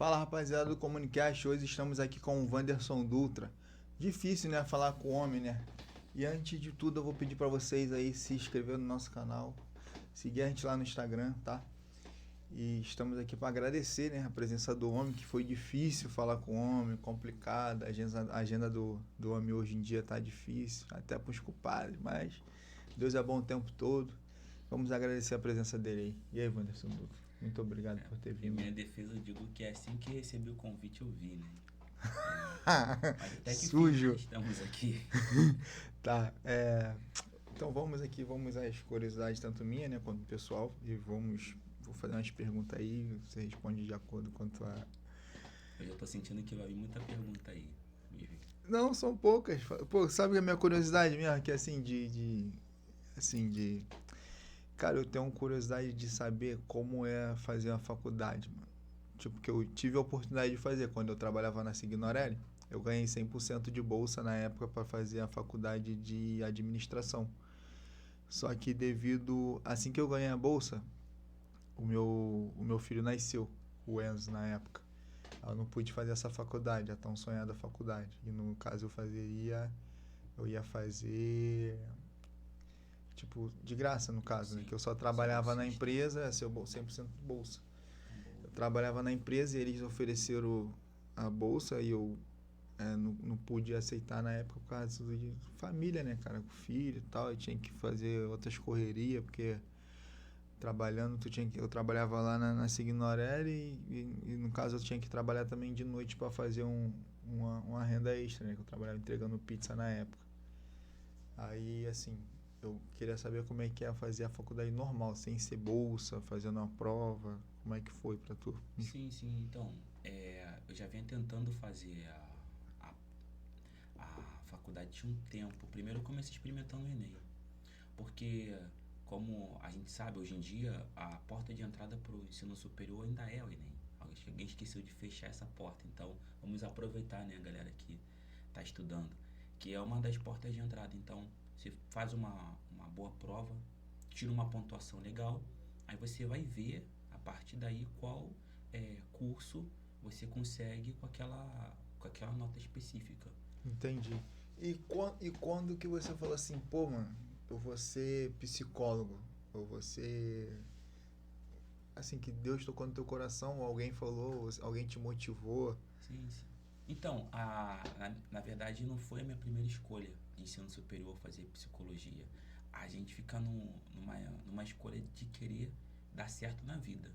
Fala, rapaziada do Comunicast, hoje estamos aqui com o Wanderson Dutra. Difícil, né, falar com o homem, né? E antes de tudo eu vou pedir pra vocês aí se inscrever no nosso canal, seguir a gente lá no Instagram, tá? E estamos aqui para agradecer, né, a presença do homem, que foi difícil falar com o homem, complicado, a agenda do homem hoje em dia tá difícil, até pros culpados, mas Deus é bom o tempo todo. Vamos agradecer a presença dele aí. E aí, Wanderson Dutra? Muito obrigado por ter Em vindo. minha defesa eu digo que assim que recebi o convite eu vi, né? Mas até que Sujo. enfim, estamos aqui. Tá, então vamos às curiosidades, tanto minha, né, quanto do pessoal, e vou fazer umas perguntas aí, você responde de acordo com a tua... Eu já tô sentindo que vai vir muita pergunta aí. Não, são poucas. Pô, sabe a minha curiosidade mesmo, que é Cara, eu tenho curiosidade de saber como é fazer uma faculdade, mano. Tipo, que eu tive a oportunidade de fazer quando eu trabalhava na Signorelli. Eu ganhei 100% de bolsa na época para fazer a faculdade de administração. Só que assim que eu ganhei a bolsa, o meu filho nasceu, o Enzo, na época. Eu não pude fazer essa faculdade, a tão sonhada faculdade. E no caso eu ia fazer, tipo, de graça no caso, né? Que eu só trabalhava na empresa, ia ser 100% bolsa. Eu trabalhava na empresa e eles ofereceram a bolsa e eu não pude aceitar na época por causa de família, né, cara? Com filho e tal, eu tinha que fazer outras correrias, porque trabalhando, eu trabalhava lá na Signorelli e no caso eu tinha que trabalhar também de noite para fazer uma renda extra, né? Que eu trabalhava entregando pizza na época. Aí, assim, eu queria saber como é que é fazer a faculdade normal, sem ser bolsa, fazendo uma prova, como é que foi pra tu? Sim, então, eu já venho tentando fazer a faculdade tinha um tempo. Primeiro eu comecei experimentando o Enem, porque como a gente sabe, hoje em dia a porta de entrada para o ensino superior ainda é o Enem. Alguém esqueceu de fechar essa porta, então vamos aproveitar, né, a galera que está estudando, que é uma das portas de entrada. Então, você faz uma boa prova, tira uma pontuação legal, aí você vai ver a partir daí qual curso você consegue com aquela nota específica. Entendi. E quando que você falou assim, pô, mano, eu vou ser psicólogo, ou você... Assim, que Deus tocou no teu coração, ou alguém falou, ou alguém te motivou? Sim. Então, na verdade, não foi a minha primeira escolha de ensino superior fazer psicologia. A gente fica numa escolha de querer dar certo na vida.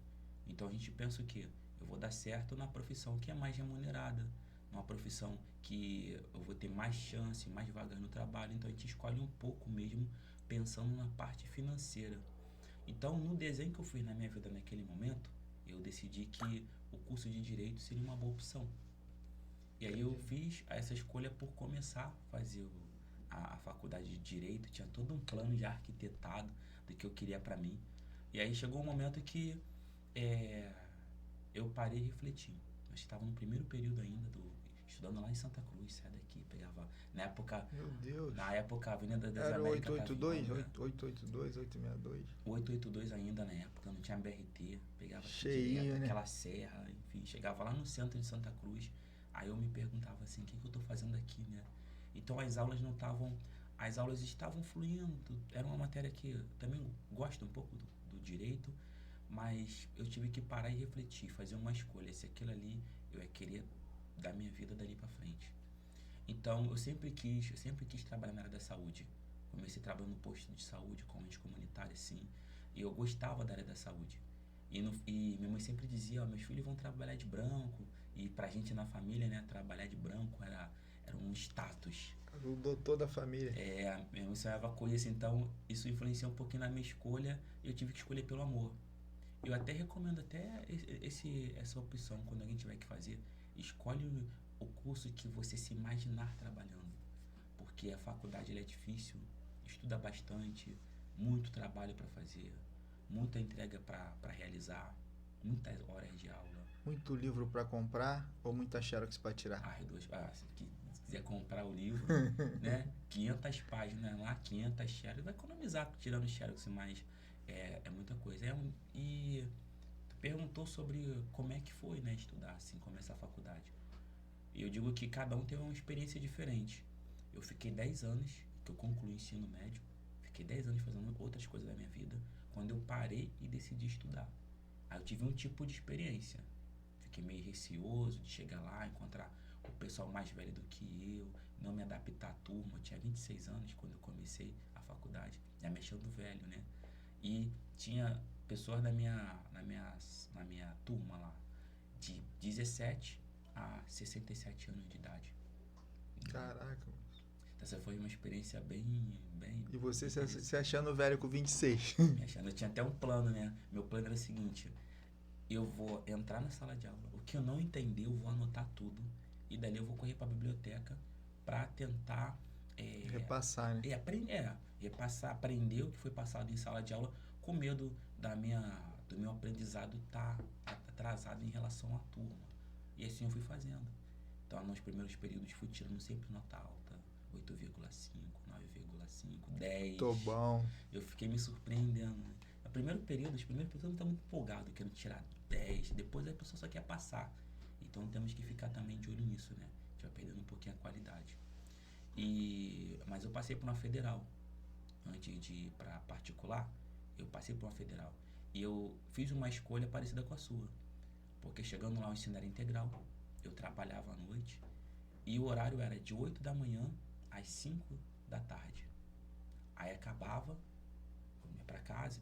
Então, a gente pensa o quê? Eu vou dar certo na profissão que é mais remunerada, numa profissão que eu vou ter mais chance, mais vagas no trabalho. Então, a gente escolhe um pouco mesmo pensando na parte financeira. Então, no desenho que eu fiz na minha vida naquele momento, eu decidi que o curso de Direito seria uma boa opção. E aí eu fiz essa escolha por começar a fazer a faculdade de Direito, tinha todo um plano já arquitetado do que eu queria para mim. E aí chegou um momento que eu parei e refleti. Nós estávamos no primeiro período ainda, estudando lá em Santa Cruz, sai daqui, pegava, Meu Deus. na época a Avenida das Era o Américas 882, estava 882, 862. 882 ainda na época, não tinha BRT, pegava aqui Cheinho, direto, né? aquela serra, enfim, chegava lá no centro de Santa Cruz, aí eu me perguntava assim, o que eu tô fazendo aqui, né? Então as aulas não estavam, as aulas estavam fluindo, era uma matéria que eu também gosto um pouco do direito, mas eu tive que parar e refletir, fazer uma escolha, se aquilo ali eu ia querer da minha vida dali pra frente. Então eu sempre quis trabalhar na área da saúde. Comecei trabalhando no posto de saúde, como agente comunitário, assim, e eu gostava da área da saúde. E minha mãe sempre dizia, ó, meus filhos vão trabalhar de branco, e pra gente na família, né, trabalhar de branco era um status. O doutor da família. Minha mãe sonhava com isso, então isso influenciou um pouquinho na minha escolha, e eu tive que escolher pelo amor. Eu até recomendo até essa opção, quando alguém tiver que fazer, escolhe o curso que você se imaginar trabalhando, porque a faculdade ela é difícil, estuda bastante, muito trabalho para fazer, muita entrega para realizar, muitas horas de aula. Muito livro para comprar ou muita xerox para tirar? Se quiser comprar o livro, né, 500 páginas lá, 500 xerox, vai economizar tirando xerox, mas é muita coisa. E perguntou sobre como é que foi, né, estudar, assim, começar a faculdade. E eu digo que cada um teve uma experiência diferente. Eu fiquei 10 anos, que eu concluí o ensino médio, fiquei 10 anos fazendo outras coisas da minha vida, quando eu parei e decidi estudar. Aí eu tive um tipo de experiência. Fiquei meio receoso de chegar lá, encontrar o pessoal mais velho do que eu, não me adaptar à turma. Eu tinha 26 anos quando eu comecei a faculdade, já me achando velho, né? E tinha pessoas na minha turma lá, de 17 a 67 anos de idade. Caraca. Então essa foi uma experiência bem, bem E você interessante. se achando velho com 26. Me achando, eu tinha até um plano, né? Meu plano era o seguinte: eu vou entrar na sala de aula, o que eu não entender, eu vou anotar tudo, e dali eu vou correr para a biblioteca para tentar Repassar, né? repassar, aprender o que foi passado em sala de aula, com medo do meu aprendizado estar atrasado em relação à turma. E assim eu fui fazendo. Então, nos primeiros períodos, fui tirando sempre nota alta, 8,5, 9,5, 10. Tô bom. Eu fiquei me surpreendendo, né? No primeiro período, os primeiros períodos eu não muito empolgado, querendo tirar 10. Depois a pessoa só quer passar. Então, temos que ficar também de olho nisso, né? A gente vai perdendo um pouquinho a qualidade. Mas eu passei por uma federal. Antes de ir para particular, eu passei por uma federal. E eu fiz uma escolha parecida com a sua. Porque chegando lá o ensino era integral, eu trabalhava à noite, e o horário era de 8 da manhã às 5 da tarde. Aí acabava, eu ia para casa,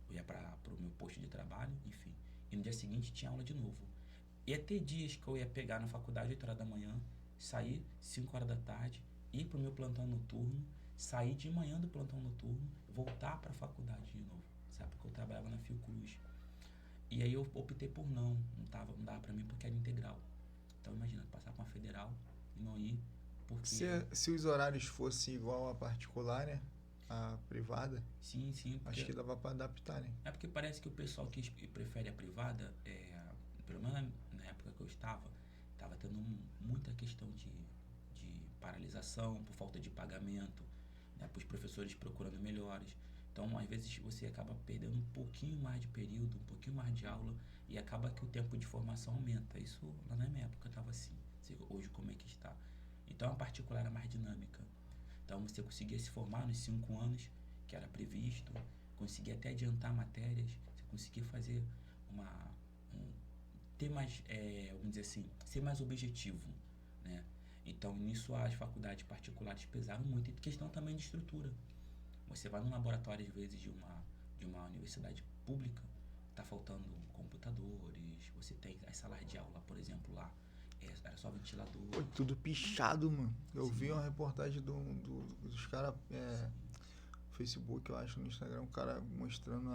eu ia para o meu posto de trabalho, enfim. E no dia seguinte tinha aula de novo. Ia ter dias que eu ia pegar na faculdade 8 horas da manhã, sair 5 horas da tarde, ir para o meu plantão noturno, sair de manhã do plantão noturno, voltar para a faculdade de novo, sabe? Porque eu trabalhava na Fiocruz. E aí eu optei por não dava pra mim porque era integral. Então imagina, passar pra uma federal e não ir porque... Se os horários fossem igual a particular, né? A privada, Sim, porque... acho que dava pra adaptar, né? É porque parece que o pessoal que prefere a privada, pelo menos na época que eu estava tendo muita questão de paralisação por falta de pagamento, né? Para os professores procurando melhores. Então, às vezes, você acaba perdendo um pouquinho mais de período, um pouquinho mais de aula, e acaba que o tempo de formação aumenta. Isso, lá na minha época, estava assim. Hoje, como é que está? Então, a particular era mais dinâmica. Então, você conseguia se formar nos 5 anos, que era previsto, conseguia até adiantar matérias, você conseguia fazer ter mais, vamos dizer assim, ser mais objetivo, né? Então, nisso, as faculdades particulares pesaram muito, e questão também de estrutura. Você vai num laboratório, às vezes, de uma universidade pública, tá faltando computadores, você tem as salas de aula, por exemplo, lá, era só ventilador. Foi tudo pichado, mano. Eu Sim. vi uma reportagem dos caras, Facebook, eu acho, no Instagram, um cara mostrando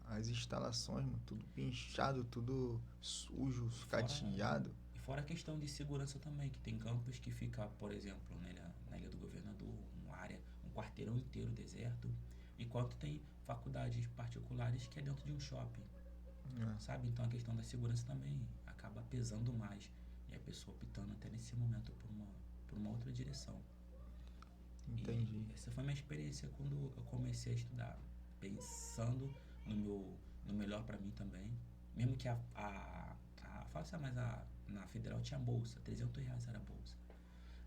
as instalações, mano. Tudo pinchado, tudo sujo, sucateado. E fora a questão de segurança também, que tem campos que fica, por exemplo, na Ilha do Governador, uma área, um quarteirão inteiro deserto, enquanto tem faculdades particulares que é dentro de um shopping, sabe? Então a questão da segurança também acaba pesando mais, e a pessoa optando até nesse momento por uma outra direção. Entendi. E essa foi a minha experiência quando eu comecei a estudar, pensando no melhor para mim também, mesmo que na federal tinha bolsa, R$300 era a bolsa.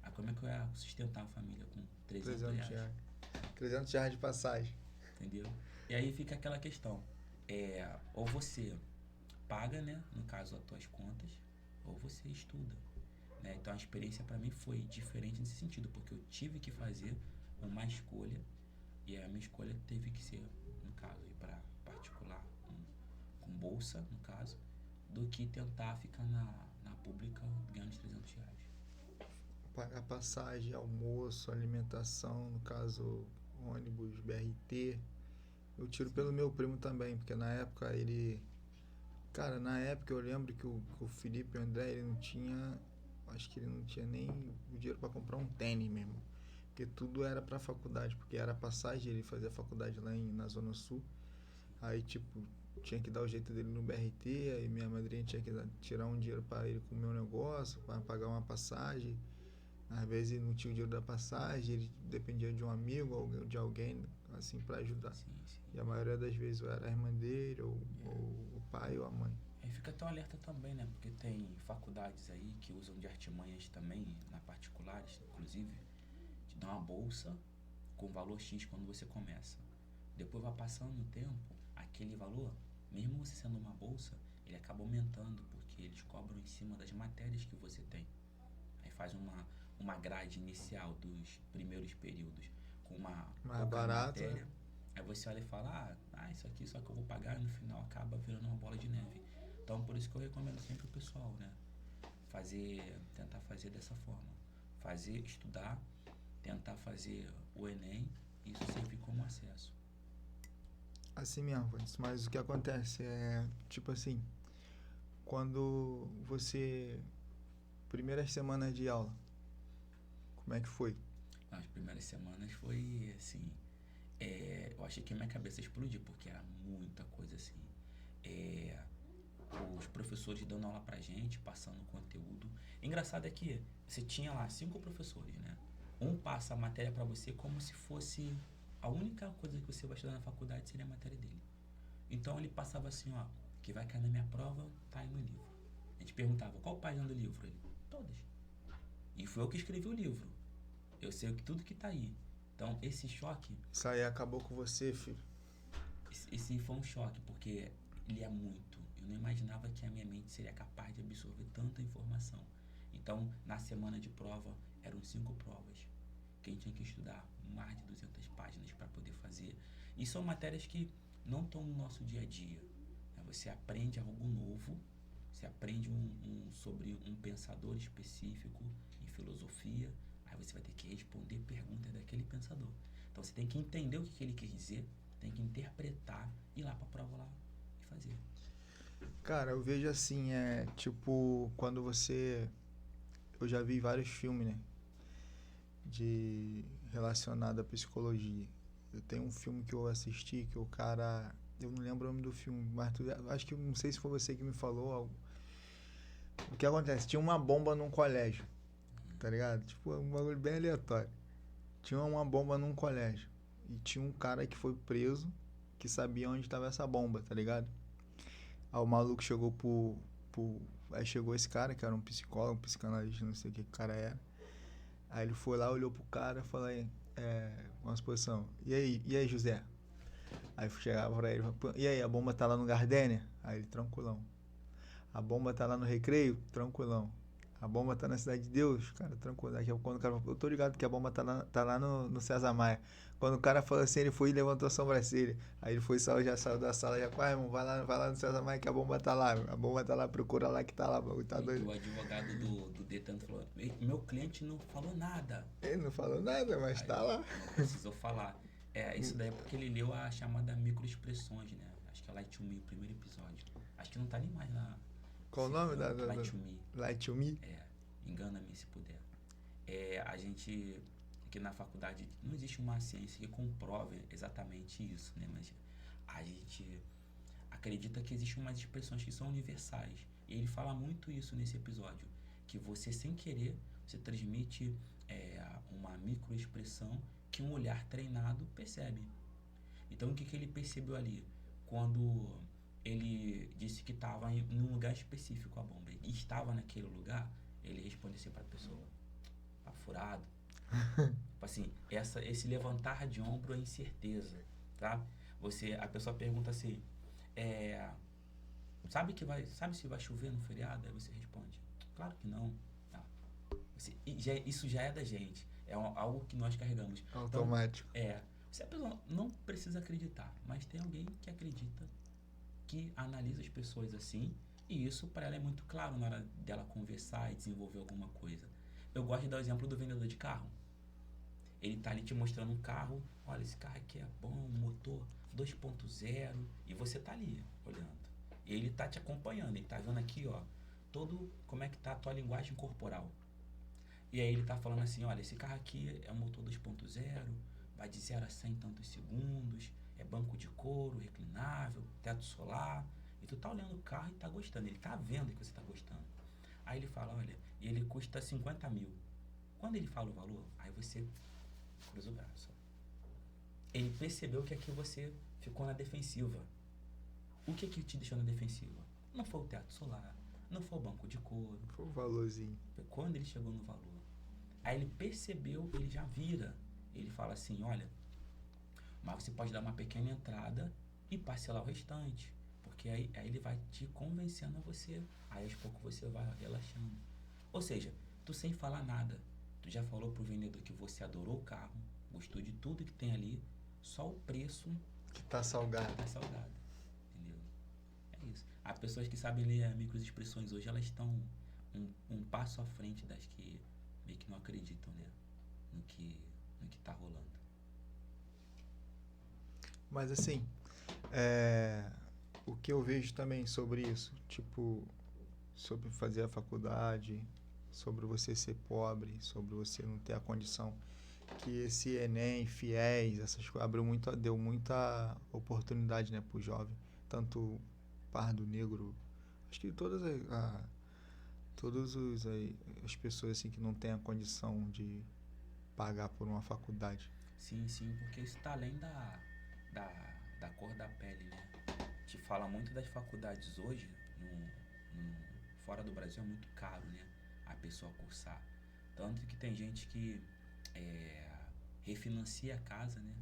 Aí como é que eu ia sustentar a família com R$300? R$300 de passagem. Entendeu? E aí fica aquela questão, ou você paga, né, no caso, as tuas contas, ou você estuda, né? Então a experiência para mim foi diferente nesse sentido, porque eu tive que fazer uma escolha, e a minha escolha teve que ser, no caso, ir para particular, com bolsa, no caso, do que tentar ficar na pública ganhando R$300. Pagar passagem, almoço, alimentação, no caso, ônibus, BRT. Eu tiro pelo meu primo também, porque na época ele... Cara, na época eu lembro que o Felipe e o André, ele não tinha... Acho que ele não tinha nem o dinheiro para comprar um tênis mesmo. Porque tudo era pra faculdade, porque era passagem, ele fazia faculdade lá na Zona Sul. Aí, tipo, tinha que dar o jeito dele no BRT, aí minha madrinha tinha que tirar um dinheiro para ele comer um negócio, para pagar uma passagem. Às vezes não tinha o dinheiro da passagem, ele dependia de um amigo ou de alguém, assim, para ajudar. Sim. E a maioria das vezes ou era a irmã dele, ou o pai ou a mãe. E fica até um alerta também, né? Porque tem faculdades aí que usam de artimanhas também, na particulares, inclusive, te dá uma bolsa com valor X quando você começa. Depois vai passando o tempo, aquele valor, mesmo você sendo uma bolsa, ele acaba aumentando, porque eles cobram em cima das matérias que você tem. Aí faz uma grade inicial dos primeiros períodos com uma Mais pouca barato, matéria. né? Aí você olha e fala, isso aqui só que eu vou pagar, e no final acaba virando uma bola de neve. Então por isso que eu recomendo sempre o pessoal, né? Tentar fazer dessa forma. Estudar, tentar fazer o Enem, e isso servir como acesso. Assim mesmo, mas o que acontece é, tipo assim, quando você... Primeiras semanas de aula, como é que foi? As primeiras semanas foi assim, eu achei que a minha cabeça explodiu, porque era muita coisa assim. É, os professores dando aula pra gente, passando conteúdo. Engraçado é que você tinha lá 5 professores, né? Um passa a matéria pra você como se fosse a única coisa que você vai estudar na faculdade seria a matéria dele. Então ele passava assim, ó, que vai cair na minha prova, tá aí no livro. A gente perguntava, qual página do livro? Ele, todas. E foi eu que escrevi o livro. Eu sei tudo que tá aí. Então esse choque, Isso aí acabou com você, filho. esse foi um choque, porque ele é muito. Eu não imaginava que a minha mente seria capaz de absorver tanta informação. Então, na semana de prova, eram 5 provas. Quem tinha que estudar mais de 200 páginas para poder fazer. E são matérias que não estão no nosso dia a dia. Você aprende algo novo, você aprende sobre um pensador específico em filosofia, aí você vai ter que responder perguntas daquele pensador. Então você tem que entender o que ele quis dizer, tem que interpretar, ir lá para a prova lá e fazer. Cara, eu vejo assim, tipo, quando você... Eu já vi vários filmes, né? Relacionado à psicologia. Eu tenho um filme que eu assisti que o cara... Eu não lembro o nome do filme, mas acho que não sei se foi você que me falou. O que acontece? Tinha uma bomba num colégio, tá ligado? Tipo, um bagulho bem aleatório. Tinha uma bomba num colégio. E tinha um cara que foi preso que sabia onde estava essa bomba, tá ligado? Aí o maluco chegou Aí chegou esse cara, que era um psicólogo, um psicanalista, não sei o que o cara era. Aí ele foi lá, olhou pro cara e falou aí, uma exposição. E aí, José? Aí chegava pra ele, e aí, a bomba tá lá no Gardênia? Aí ele, tranquilão. A bomba tá lá no Recreio? Tranquilão. A bomba tá na Cidade de Deus? Cara, tranquilo. Daqui a pouco, quando o cara falou, eu tô ligado que a bomba tá lá no César Maia. Quando o cara falou assim, ele foi e levantou a sobrancelha. Aí ele foi, já saiu da sala, já, irmão, vai lá no César Maia que a bomba tá lá. A bomba tá lá, procura lá que tá lá, tá doido. E o advogado do Detran falou, meu cliente não falou nada. Ele não falou nada, mas Aí, tá lá. não precisou falar. Isso daí é porque ele leu a chamada microexpressões, né? Acho que é Light to Me, o primeiro episódio. Acho que não tá nem mais na... Qual o nome da... Light to Me. Light to Me? Engana-me se puder. A gente, aqui na faculdade, não existe uma ciência que comprove exatamente isso, né? Mas a gente acredita que existem umas expressões que são universais. E ele fala muito isso nesse episódio. Que você, sem querer, você transmite uma microexpressão que um olhar treinado percebe. Então, o que ele percebeu ali? Quando ele disse que estava em um lugar específico a bomba e estava naquele lugar, ele respondeu assim para a pessoa, tá furado. Tipo assim, esse levantar de ombro é incerteza, tá? A pessoa pergunta assim, sabe se vai chover no feriado? Aí você responde, claro que não. Isso já é da gente, algo que nós carregamos. Automático. Então, se a pessoa não precisa acreditar, mas tem alguém que acredita, que analisa as pessoas assim, e isso para ela é muito claro na hora dela conversar e desenvolver alguma coisa. Eu gosto de dar o exemplo do vendedor de carro. Ele tá ali te mostrando um carro, olha, esse carro aqui é bom, motor 2.0, e você tá ali olhando. E ele tá te acompanhando, ele tá vendo aqui, ó, como é que tá a tua linguagem corporal. E aí ele tá falando assim, olha, esse carro aqui é um motor 2.0, vai de 0 a 100 em tantos segundos, é banco de couro, reclinável, teto solar, e tu tá olhando o carro e tá gostando, ele tá vendo que você tá gostando. Aí ele fala, olha, ele custa 50 mil. Quando ele fala o valor, aí você cruza o braço. Ele percebeu que aqui você ficou na defensiva. O que te deixou na defensiva? Não foi o teto solar, não foi o banco de couro. Foi o valorzinho. Foi quando ele chegou no valor. Aí ele percebeu, ele já vira. Ele fala assim, olha, mas você pode dar uma pequena entrada e parcelar o restante. Porque aí ele vai te convencendo a você. Aí aos poucos você vai relaxando. Ou seja, tu sem falar nada. Tu já falou pro vendedor que você adorou o carro, gostou de tudo que tem ali, só o preço Que tá salgado. tá salgado. Entendeu? É isso. As pessoas que sabem ler microexpressões hoje, elas estão um passo à frente das que meio que não acreditam, né? No que tá rolando. Mas assim, o que eu vejo também sobre isso, tipo, sobre fazer a faculdade, sobre você ser pobre, sobre você não ter a condição, que esse Enem, FIES, essas coisas deu muita oportunidade, né, pro jovem, tanto pardo, negro, acho que as pessoas assim que não têm a condição de pagar por uma faculdade. Sim, porque isso tá além da, da cor da pele, né? Te fala muito das faculdades hoje, fora do Brasil é muito caro, né? A pessoa cursar. Tanto que tem gente que refinancia a casa, né?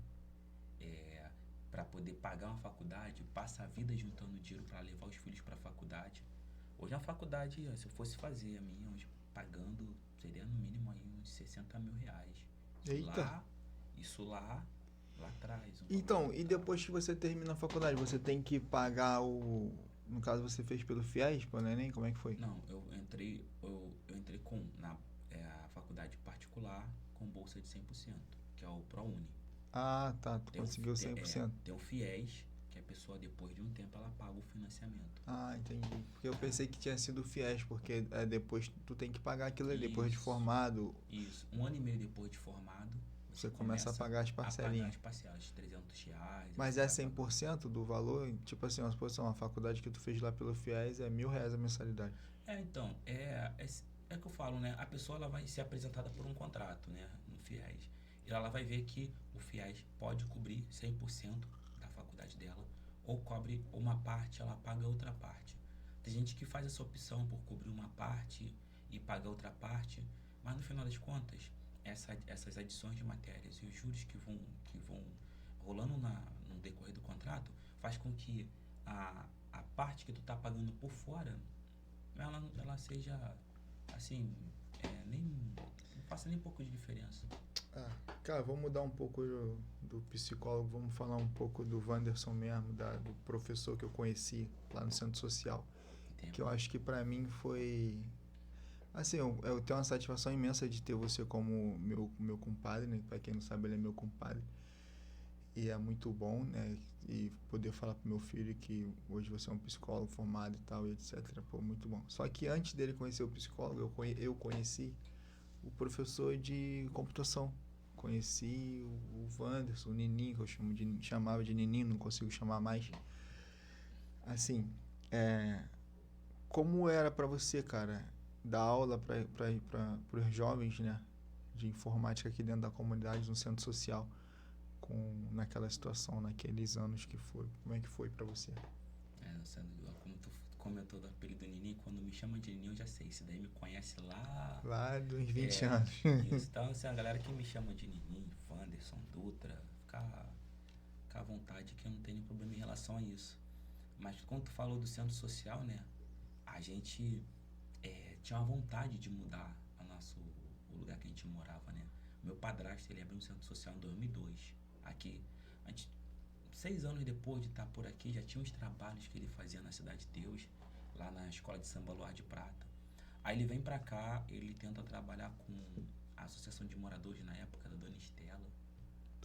Para poder pagar uma faculdade, passa a vida juntando dinheiro para levar os filhos para a faculdade. Hoje a faculdade, se eu fosse fazer a minha, hoje pagando, seria no mínimo aí uns 60 mil reais. Eita! Isso lá atrás. Então, e depois que você termina a faculdade, você tem que pagar no caso você fez pelo FIES, pelo Enem, como é que foi? Não, eu entrei a faculdade particular com bolsa de 100%, que é o ProUni. Ah, tá, tu conseguiu 100%. Tem o FIES, que a pessoa depois de um tempo ela paga o financiamento. Ah, entendi. Porque eu pensei que tinha sido o FIES, porque depois tu tem que pagar aquilo ali, depois de formado. Isso, 1 ano e meio depois de formado, você começa a pagar as parcelinhas. A pagar as parcelas, R$300. Mas é 100% do valor? Tipo assim, uma faculdade que tu fez lá pelo FIES é R$1.000 a mensalidade. Então, é que eu falo, né? A pessoa ela vai ser apresentada por um contrato, né? No FIES. E ela vai ver que o FIES pode cobrir 100% da faculdade dela, ou cobre uma parte, ela paga outra parte. Tem gente que faz essa opção por cobrir uma parte e pagar outra parte, mas no final das contas, essas adições de matérias e os juros que vão rolando no decorrer do contrato faz com que a parte que tu tá pagando por fora ela seja assim, não faça nem um pouco de diferença. Cara, vamos mudar um pouco do psicólogo, vamos falar um pouco do Wanderson mesmo, do professor que eu conheci lá no Centro Social. Entendo. Que eu acho que pra mim foi... Assim, eu tenho uma satisfação imensa de ter você como meu compadre, né? Pra quem não sabe, ele é meu compadre. E é muito bom, né? E poder falar pro meu filho que hoje você é um psicólogo formado e tal, e etc. Pô, muito bom. Só que antes dele conhecer o psicólogo, eu conheci o professor de computação. Conheci o Wanderson, o Nininho, que eu chamava de Nininho, não consigo chamar mais. Assim, como era pra você, cara, dar aula para os jovens, né, de informática aqui dentro da comunidade, no centro social, naquela situação, naqueles anos que foi? Como é que foi pra você? Como tu comentou do apelido Nininho, quando me chamam de Nininho eu já sei, isso daí me conhece lá Dos 20 anos. Isso, então assim, a galera que me chama de Nininho, Wanderson, Dutra, fica à vontade que eu não tenho nenhum problema em relação a isso. Mas quando tu falou do centro social, né, a gente tinha uma vontade de mudar o lugar que a gente morava, né. Meu padrasto, ele abriu um centro social em 2002, aqui. 6 anos depois de estar por aqui, já tinha uns trabalhos que ele fazia na Cidade de Deus, lá na escola de samba Luar de Prata. Aí ele vem pra cá, ele tenta trabalhar com a associação de moradores na época da Dona Estela.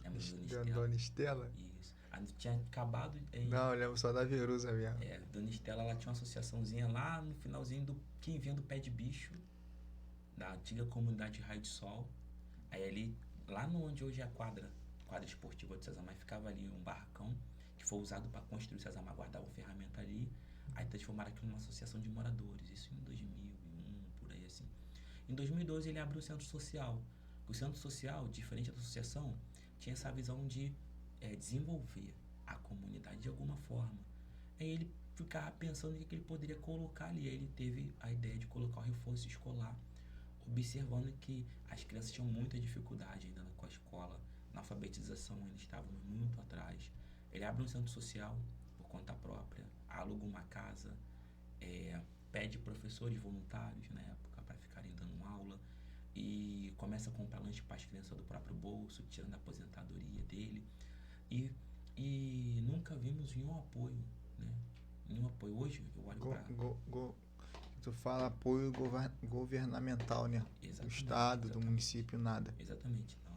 Lembra da Dona Estela? Isso. Tinha acabado Não, eu lembro só da Verusa mesmo. Dona Estela, ela tinha uma associaçãozinha lá no finalzinho do quem vendo Pé de Bicho, da antiga comunidade Raio de Sol. Aí ali, lá onde hoje é a quadra esportiva de César Maia, ficava ali um barracão que foi usado para construir o César Maia, guardava ferramenta ali. Aí transformaram aquilo numa associação de moradores, isso em 2001, por aí assim. Em 2012 ele abriu o centro social. O centro social, diferente da associação, tinha essa visão de desenvolver a comunidade de alguma forma. Aí ele ficava pensando o que ele poderia colocar ali. Aí ele teve a ideia de colocar o reforço escolar, observando que as crianças tinham muita dificuldade ainda com a escola, na alfabetização ainda estávamos muito atrás. Ele abre um centro social por conta própria, aluga uma casa, pede professores voluntários na época para ficarem dando aula e começa a comprar lanche para as crianças do próprio bolso, tirando a aposentadoria dele. E nunca vimos nenhum apoio, né? Nenhum apoio. Hoje eu olho para... Tu fala apoio governamental, né? Do estado, do município, nada. Exatamente. Não.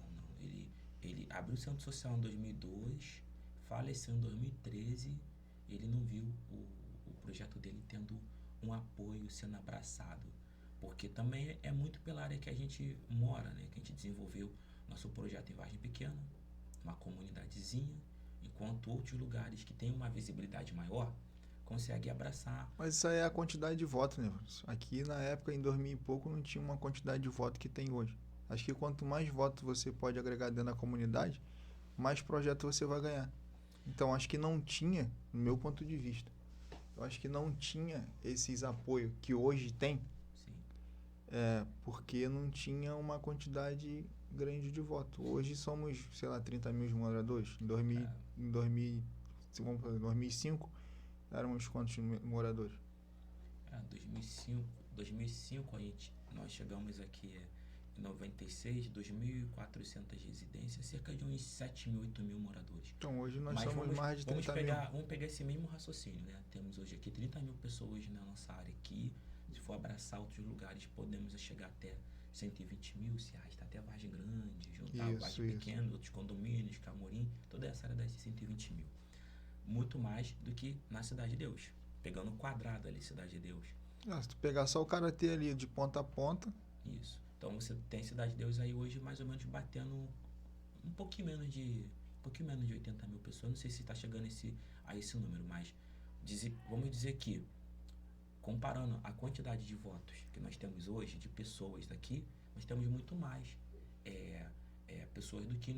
Ele abriu o centro social em 2002, faleceu em 2013, ele não viu o projeto dele tendo um apoio, sendo abraçado. Porque também é muito pela área que a gente mora, né? Que a gente desenvolveu nosso projeto em Vargem Pequena, uma comunidadezinha, enquanto outros lugares que têm uma visibilidade maior conseguem abraçar. Mas isso aí é a quantidade de votos, né? Aqui na época, em 2000 e pouco, não tinha uma quantidade de votos que tem hoje. Acho que quanto mais votos você pode agregar dentro da comunidade, mais projeto você vai ganhar. Então, acho que não tinha, no meu ponto de vista, eu acho que não tinha esses apoios que hoje tem. Sim. Porque não tinha uma quantidade grande de votos. Hoje somos, sei lá, 30 mil moradores. Em 2005, éramos quantos moradores? 2005 nós chegamos aqui em 96, 2.400 residências, cerca de uns 7 mil, 8 mil moradores. Então hoje nós somos mais de 30 mil. Vamos pegar esse mesmo raciocínio, né? Temos hoje aqui 30 mil pessoas na nossa área aqui. Se for abraçar outros lugares, podemos chegar até 120 mil, se arrastar até a Vargem Grande, juntar a Vargem Pequena, outros condomínios, Camorim, toda essa área das 120 mil. Muito mais do que na Cidade de Deus. Pegando o quadrado ali, Cidade de Deus. Se tu pegar só o karatê ali de ponta a ponta. Isso. Então você tem Cidade de Deus aí hoje mais ou menos batendo um pouquinho menos de 80 mil pessoas. Não sei se está chegando a esse número, mas vamos dizer que, comparando a quantidade de votos que nós temos hoje, de pessoas daqui, nós temos muito mais pessoas do que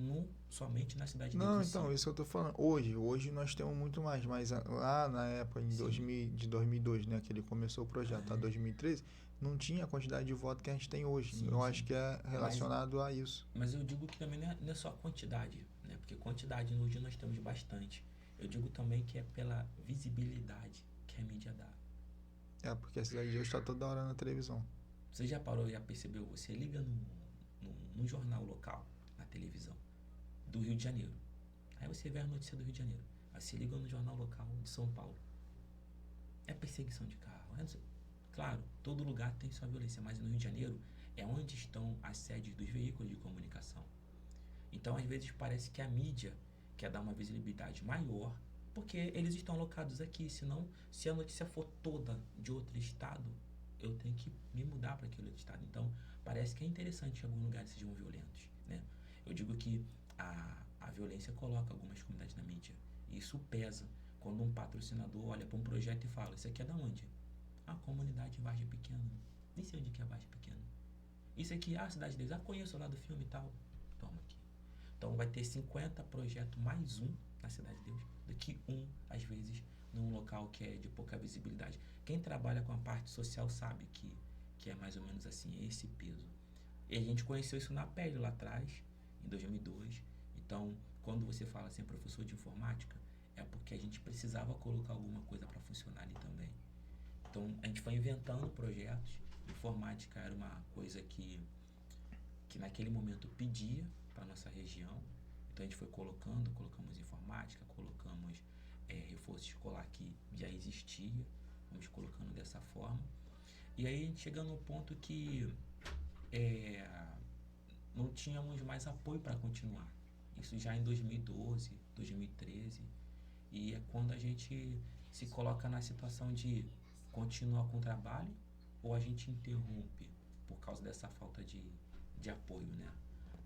somente na Cidade de Deus. Não, então, isso que eu tô falando. Hoje nós temos muito mais, mas lá na época de 2002, né, que ele começou o projeto, a 2013, não tinha a quantidade de votos que a gente tem hoje. Eu acho que é relacionado a isso. Mas eu digo que também não é só a quantidade, né, porque quantidade hoje nós temos bastante. Eu digo também que é pela visibilidade que a mídia dá. Porque a Cidade de Deus está toda hora na televisão. Você já parou e já percebeu? Você liga num jornal local, na televisão, do Rio de Janeiro. Aí você vê a notícia do Rio de Janeiro. Aí você liga no jornal local de São Paulo. É perseguição de carro. Claro, todo lugar tem sua violência, mas no Rio de Janeiro é onde estão as sedes dos veículos de comunicação. Então, às vezes, parece que a mídia quer dar uma visibilidade maior, porque eles estão alocados aqui. Senão, se a notícia for toda de outro estado, eu tenho que me mudar para aquele outro estado. Então, parece que é interessante que alguns lugares sejam violentos, né? Eu digo que a violência coloca algumas comunidades na mídia. E isso pesa quando um patrocinador olha para um projeto e fala: isso aqui é da onde? A comunidade Vargem Pequena. Nem sei onde que é Vargem Pequena. Isso aqui, a Cidade deles. Conheço lá do filme e tal. Toma aqui. Então vai ter 50 projetos mais um na Cidade de Deus do que às vezes, num local que é de pouca visibilidade. Quem trabalha com a parte social sabe que é mais ou menos assim, esse peso. E a gente conheceu isso na pele lá atrás, em 2002. Então, quando você fala assim, professor de informática, é porque a gente precisava colocar alguma coisa para funcionar ali também. Então, a gente foi inventando projetos. Informática era uma coisa que naquele momento pedia para nossa região. Então, a gente foi colocamos informática, colocamos reforço escolar que já existia, vamos colocando dessa forma. E aí, a gente chega no ponto que não tínhamos mais apoio para continuar. Isso já em 2012, 2013. E é quando a gente se coloca na situação de continuar com o trabalho ou a gente interrompe por causa dessa falta de apoio, né?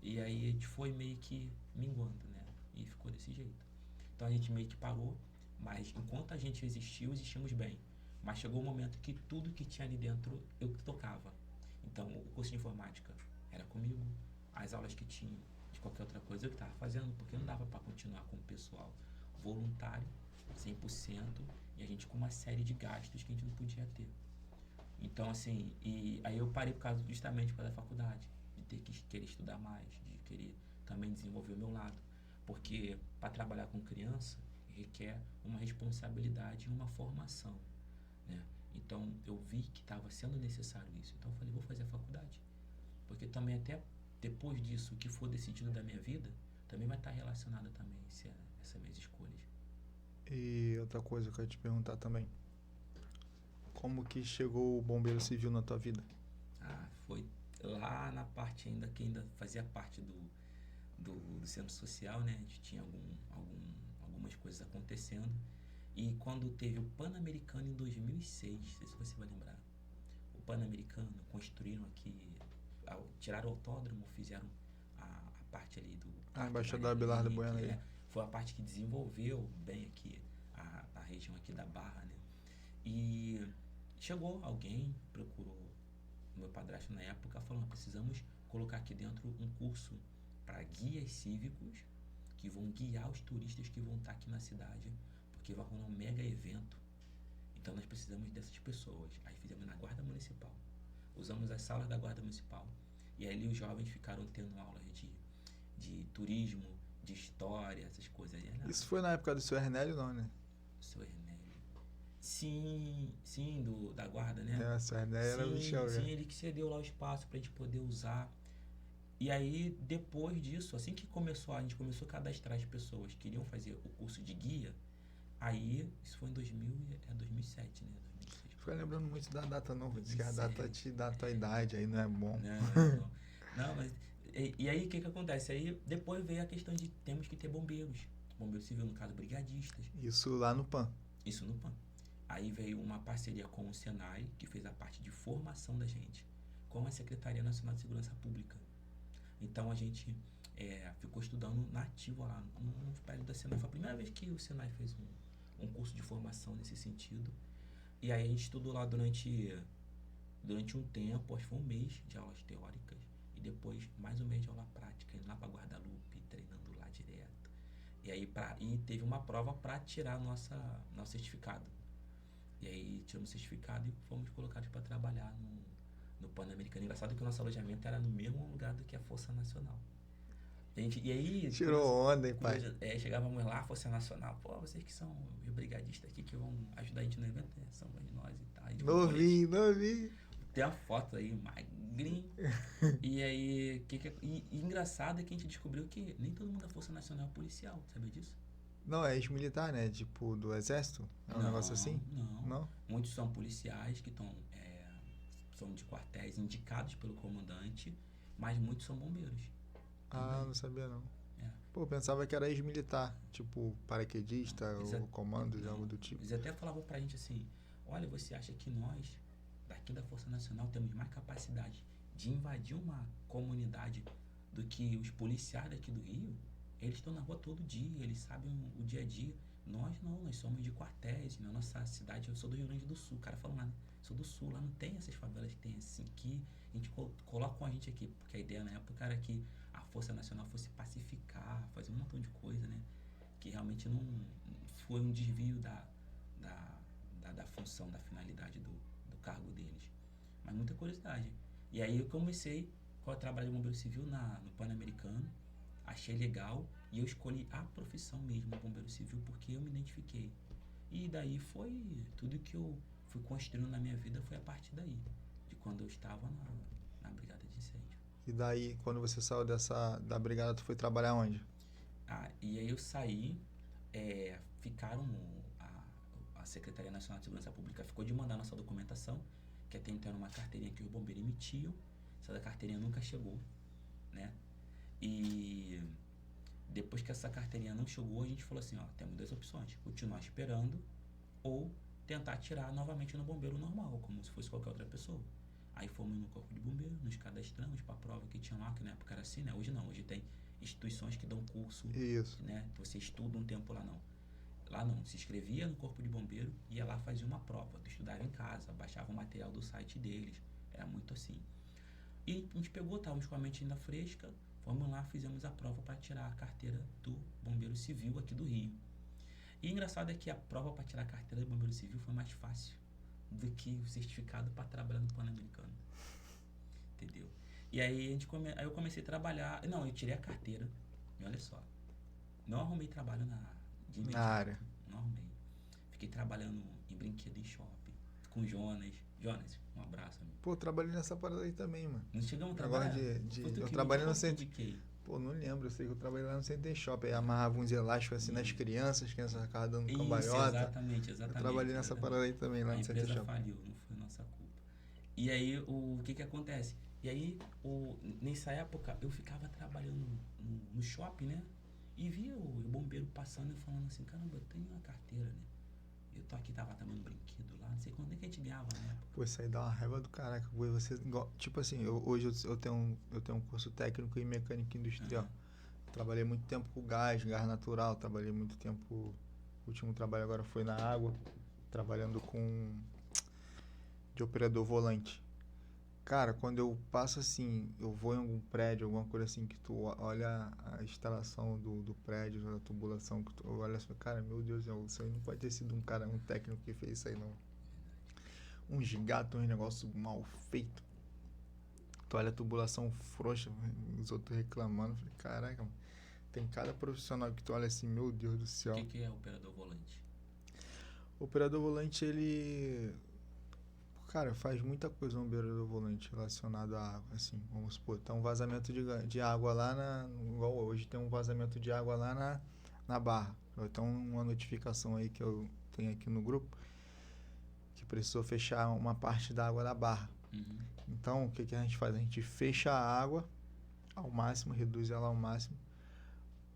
E aí a gente foi meio que minguando, né? E ficou desse jeito. Então a gente meio que parou, mas enquanto a gente existiu, existimos bem. Mas chegou um momento que tudo que tinha ali dentro eu tocava. Então o curso de informática era comigo, as aulas que tinha de qualquer outra coisa eu que estava fazendo, porque não dava para continuar com o pessoal voluntário, 100%, E a gente com uma série de gastos que a gente não podia ter. Então, assim, e aí eu parei justamente por causa da faculdade, de ter que querer estudar mais, de querer também desenvolver o meu lado. Porque para trabalhar com criança requer uma responsabilidade e uma formação, né? Então eu vi que estava sendo necessário isso. Então eu falei, vou fazer a faculdade. Porque também até depois disso, o que for decidido da minha vida, também vai estar relacionado também a essas minhas escolhas. E outra coisa que eu ia te perguntar também. Como que chegou o bombeiro civil na tua vida? Foi lá na parte ainda, que ainda fazia parte do centro social, né? A gente tinha algumas coisas acontecendo. E quando teve o Pan-Americano em 2006, não sei se você vai lembrar, o Pan-Americano, construíram aqui, tiraram o autódromo, fizeram a parte ali do A Embaixador Abelardo Bueno aí. Foi a parte que desenvolveu bem aqui a região aqui da Barra, né? E chegou alguém, procurou o meu padrasto na época, falando, precisamos colocar aqui dentro um curso para guias cívicos que vão guiar os turistas que vão estar aqui na cidade, porque vai rolar um mega evento. Então nós precisamos dessas pessoas. Aí fizemos na Guarda Municipal. Usamos as salas da Guarda Municipal. E ali os jovens ficaram tendo aulas de turismo, de história, essas coisas. Isso foi na época do seu Ernélio, não, né? Seu Ernélio. Sim, da Guarda, né? É, o seu Ernélio era o bichão, sim, ele que cedeu lá o espaço pra gente poder usar. E aí, depois disso, assim que a gente começou a cadastrar as pessoas que queriam fazer o curso de guia, aí, isso foi em 2007, né? 2006. Fica lembrando muito da data, não. Diz que a data te dá a tua idade, aí não é bom. Não, mas... E aí, o que acontece? Aí, depois veio a questão de temos que ter bombeiros. Bombeiro civil, no caso, brigadistas. Isso lá no PAN. Isso no PAN. Aí veio uma parceria com o Senai, que fez a parte de formação da gente, com a Secretaria Nacional de Segurança Pública. Então a gente ficou estudando na ativa lá no prédio da Senai. Foi a primeira vez que o Senai fez um curso de formação nesse sentido. E aí a gente estudou lá durante um tempo, acho que foi um mês de aulas teóricas, e depois mais um mês de aula prática, indo lá para Guadalupe, treinando lá direto. E aí teve uma prova para tirar nosso certificado. E aí tiramos o certificado e fomos colocados para trabalhar no Pan-Americano. Engraçado que o nosso alojamento era no mesmo lugar do que a Força Nacional. E aí... Tirou onda, hein, pai? Chegávamos lá, Força Nacional. Pô, vocês que são os brigadistas aqui que vão ajudar a gente no evento, são de nós e tal. Novinho. Tem a foto aí, magrinho. E aí, e engraçado é que a gente descobriu que nem todo mundo da Força Nacional é policial, sabia disso? Não, é ex-militar, né? Tipo, do exército? É um negócio assim? Não. Muitos são policiais que são de quartéis indicados pelo comandante, mas muitos são bombeiros. Também. Não sabia não. Pô, pensava que era ex-militar, tipo paraquedista ou comando, algo do tipo. Eles até falavam pra gente assim, olha, você acha que nós, daqui da Força Nacional, temos mais capacidade de invadir uma comunidade do que os policiais daqui do Rio? Eles estão na rua todo dia, eles sabem o dia a dia. Nós não, nós somos de quartéis, na nossa cidade, eu sou do Rio Grande do Sul, o cara falou lá, né? Sou do Sul, lá não tem essas favelas que tem assim, que a gente coloca a gente aqui, porque a ideia na época era que a Força Nacional fosse pacificar, fazer um montão de coisa, né? Que realmente não foi um desvio da função, da finalidade do cargo deles. Mas muita curiosidade. E aí eu comecei com o trabalho de bombeiro civil no Pan-Americano, achei legal e eu escolhi a profissão mesmo, bombeiro civil, porque eu me identifiquei. E daí foi tudo que eu fui construindo na minha vida, foi a partir daí, de quando eu estava na brigada de incêndio. E daí, quando você saiu da brigada, tu foi trabalhar onde? E aí eu saí, ficaram, a Secretaria Nacional de Segurança Pública ficou de mandar nossa documentação, que até então era uma carteirinha que os bombeiros emitiam, essa carteirinha nunca chegou, né? E depois que essa carteirinha não chegou, a gente falou assim, temos duas opções, continuar esperando ou tentar tirar novamente no bombeiro normal, como se fosse qualquer outra pessoa. Aí fomos no corpo de bombeiro, nos cadastramos para a prova que tinha lá, que na época era assim, né? Hoje não, hoje tem instituições que dão curso, isso, né? Você estuda um tempo lá não. Lá não, se inscrevia no corpo de bombeiro, ia lá fazia uma prova, tu estudava em casa, baixava o material do site deles, era muito assim. E a gente pegou, estávamos com a mente ainda fresca, fomos lá, fizemos a prova para tirar a carteira do bombeiro civil aqui do Rio. E engraçado é que a prova para tirar a carteira de bombeiro civil foi mais fácil do que o certificado para trabalhar no Pan-Americano. Entendeu? E aí, aí eu comecei a trabalhar. Não, eu tirei a carteira. E olha só. Não arrumei trabalho de Na imediato. área. Não arrumei. Fiquei trabalhando em brinquedo em shopping. Com o Jonas. Jonas, um abraço, amigo. Pô, eu trabalhei nessa parada aí também, mano. Não chegamos a Agora trabalhar? eu trabalhei no centro. Pô, não lembro, eu sei que eu trabalhei lá no Center Shop, aí amarrava uns elásticos assim nas crianças, as crianças ficavam dando cambalhota. Exatamente. Eu trabalhei nessa parada aí também, lá no Center Shop. A empresa faliu, não foi nossa culpa. E aí, o que acontece? E aí, nessa época, eu ficava trabalhando no shopping, né? E via o bombeiro passando e falando assim, caramba, eu tenho uma carteira, né? Eu tô aqui, tava também no brinquedo lá, não sei quando é que a gente ganhava na época. Pô, isso aí dá uma raiva do caraca. Você, tipo assim, hoje eu tenho um curso técnico em mecânica industrial. Trabalhei muito tempo com gás natural, trabalhei muito tempo, o último trabalho agora foi na água, trabalhando de operador volante. Cara, quando eu passo assim, eu vou em algum prédio, alguma coisa assim, que tu olha a instalação do prédio, a tubulação, que tu olha assim, cara, meu Deus, isso aí não pode ter sido um técnico que fez isso aí, não. Um gigato, um negócio mal feito. Tu olha a tubulação frouxa, os outros reclamando, falei, caraca, mano, tem cada profissional que tu olha assim, meu Deus do céu. O que é operador volante? O operador volante, ele... Cara, faz muita coisa no operador volante relacionado à água, assim, vamos supor, tá um vazamento de água lá igual hoje tem um vazamento de água lá na barra. Então, uma notificação aí que eu tenho aqui no grupo, que precisou fechar uma parte da água da barra. Então, o que a gente faz? A gente fecha a água ao máximo, reduz ela ao máximo,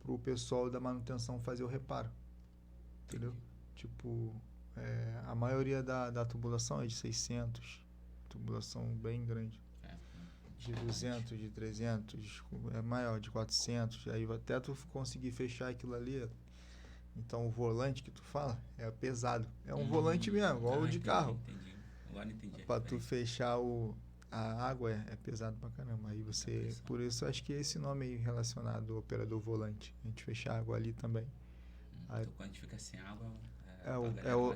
pro pessoal da manutenção fazer o reparo. Entendeu? Tipo... a maioria da tubulação é de 600, tubulação bem grande, de 200, de 300, é maior, de 400, aí até tu conseguir fechar aquilo ali. Então o volante que tu fala é pesado, é um volante mesmo, igual o de carro. Entendi. Agora entendi. Pra tu fechar a água é pesado pra caramba, aí você, por isso acho que é esse nome aí relacionado ao operador volante, a gente fechar a água ali também. Aí, então quando a gente fica sem água...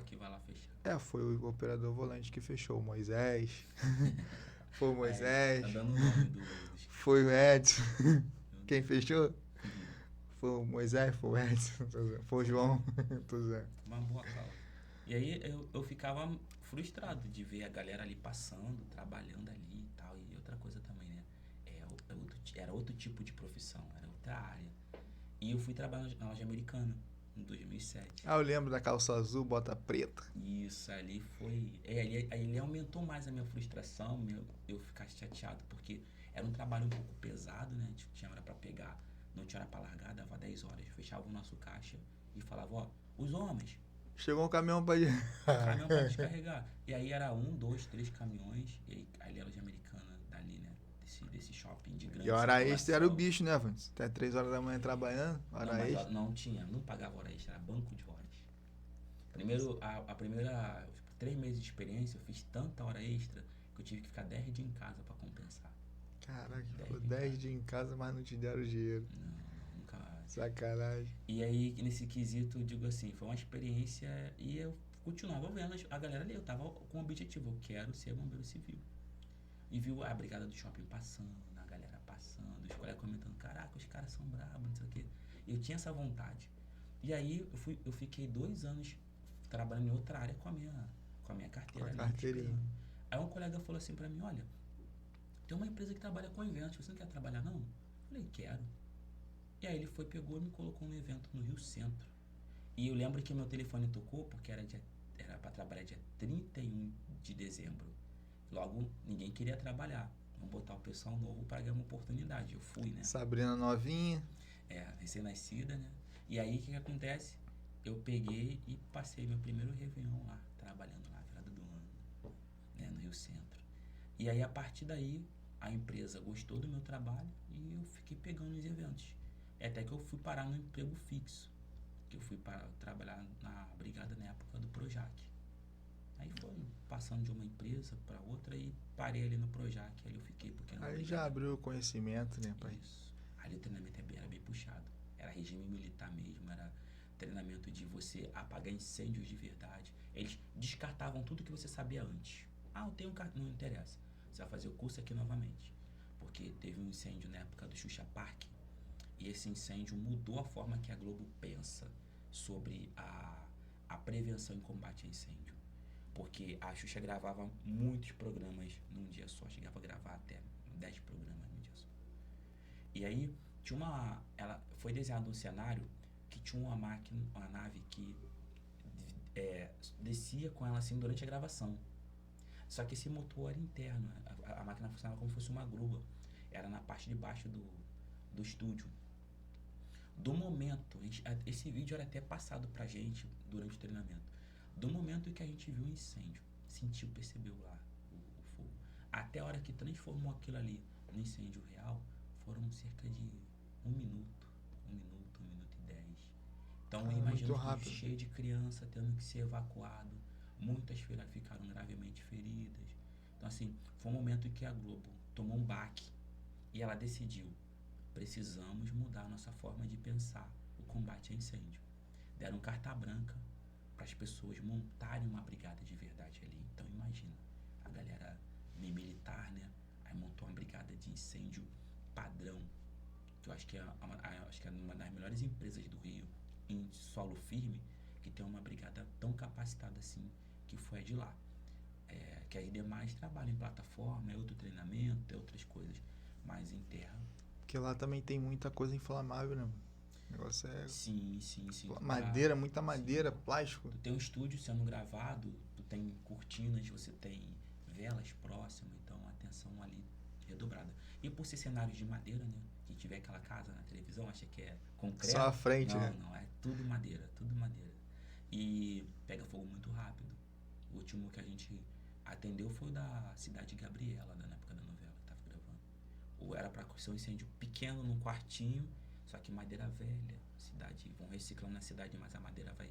que vai lá fechar. Foi o operador volante que fechou, o Moisés. Foi o Moisés. Tá dando o nome foi o Edson. Quem fechou? Foi o Moisés, foi o Edson. Foi o João. Uma boa causa. E aí eu ficava frustrado de ver a galera ali passando, trabalhando ali e tal. E outra coisa também, né? Era outro tipo de profissão, era outra área. E eu fui trabalhar na loja americana. Em 2007. Eu lembro da calça azul, bota preta. Isso, ali foi... Aí aumentou mais a minha frustração, eu ficar chateado, porque era um trabalho um pouco pesado, né? Tinha hora pra pegar, não tinha hora pra largar, dava 10 horas. Fechava o nosso caixa e falava, ó, os homens... Chegou um caminhão pra... caminhão pra descarregar. E aí era 1, 2, 3 caminhões, e aí a loja americana dali, né? Desse shopping de grande. E a hora extra era o bicho, né, Vans? Até 3 horas da manhã trabalhando, hora extra. Não tinha, não pagava hora extra, era banco de horas. A primeira 3 meses de experiência, eu fiz tanta hora extra que eu tive que ficar 10 dias em casa pra compensar. Caraca, ficou 10 dias em casa, mas não te deram dinheiro. Não, nunca. Sacanagem. E aí, nesse quesito, eu digo assim, foi uma experiência e eu continuava vendo a galera ali, eu tava com o objetivo, eu quero ser bombeiro civil. E viu a brigada do shopping passando, a galera passando, os colegas comentando, caraca, os caras são brabos, não sei o quê. Eu tinha essa vontade. E aí eu fiquei 2 anos trabalhando em outra área com a minha carteira. Com a carteirinha. Aí um colega falou assim pra mim, olha, tem uma empresa que trabalha com eventos, você não quer trabalhar não? Eu falei, quero. E aí ele pegou e me colocou num evento no Rio Centro. E eu lembro que meu telefone tocou, porque era pra trabalhar dia 31 de dezembro. Logo, ninguém queria trabalhar. Vamos botar o pessoal novo para ganhar uma oportunidade. Eu fui, né? Sabrina novinha. Recém-nascida, né? E aí, o que acontece? Eu peguei e passei meu primeiro Réveillon lá, trabalhando lá, virada do ano, né? No Rio Centro. E aí, a partir daí, a empresa gostou do meu trabalho e eu fiquei pegando os eventos. Até que eu fui parar no emprego fixo. Que eu fui para trabalhar na brigada na época do Projac. Aí foi passando de uma empresa para outra e parei ali no Projac. Ali eu fiquei porque não. Aí já abriu o conhecimento, né, pai? Isso. Ali o treinamento era bem puxado. Era regime militar mesmo, era treinamento de você apagar incêndios de verdade. Eles descartavam tudo que você sabia antes. Ah, eu tenho um cartão. Não interessa. Você vai fazer o curso aqui novamente. Porque teve um incêndio na época do Xuxa Park. E esse incêndio mudou a forma que a Globo pensa sobre a prevenção e combate a incêndio. Porque a Xuxa gravava muitos programas num dia só. Chegava a gravar até 10 programas num dia só. E aí, ela foi desenhado um cenário que tinha uma nave que descia com ela assim durante a gravação. Só que esse motor era interno. A máquina funcionava como se fosse uma grua. Era na parte de baixo do estúdio. Do momento, esse vídeo era até passado pra gente durante o treinamento. Do momento que a gente viu o incêndio, percebeu lá o fogo, até a hora que transformou aquilo ali no incêndio real, foram cerca de 1 minuto, 1 minuto e 10. Então eu imagino que cheio de criança tendo que ser evacuado, muitas ficaram gravemente feridas. Então assim, foi um momento em que a Globo tomou um baque e ela decidiu: precisamos mudar a nossa forma de pensar o combate a incêndio. Deram carta branca para as pessoas montarem uma brigada de verdade ali. Então imagina, a galera meio militar, né? Aí montou uma brigada de incêndio padrão, que eu acho que é uma das melhores empresas do Rio em solo firme, que tem uma brigada tão capacitada assim, que foi a de lá. Que as demais trabalham em plataforma, é outro treinamento, é outras coisas, mas em terra. Porque lá também tem muita coisa inflamável, né? O negócio é... Sim. Madeira, muita madeira, sim. Plástico. Tu tem um estúdio sendo gravado, tu tem cortinas, você tem velas próximas, então a atenção ali redobrada. E por ser cenários de madeira, né? Quem tiver aquela casa na televisão acha que é concreto. Só a frente, não, né? Não, é tudo madeira. E pega fogo muito rápido. O último que a gente atendeu foi o da cidade de Gabriela, na época da novela que tava gravando. Ou era pra ser um incêndio pequeno num quartinho, só que madeira velha, cidade, vão reciclando na cidade, mas a madeira vai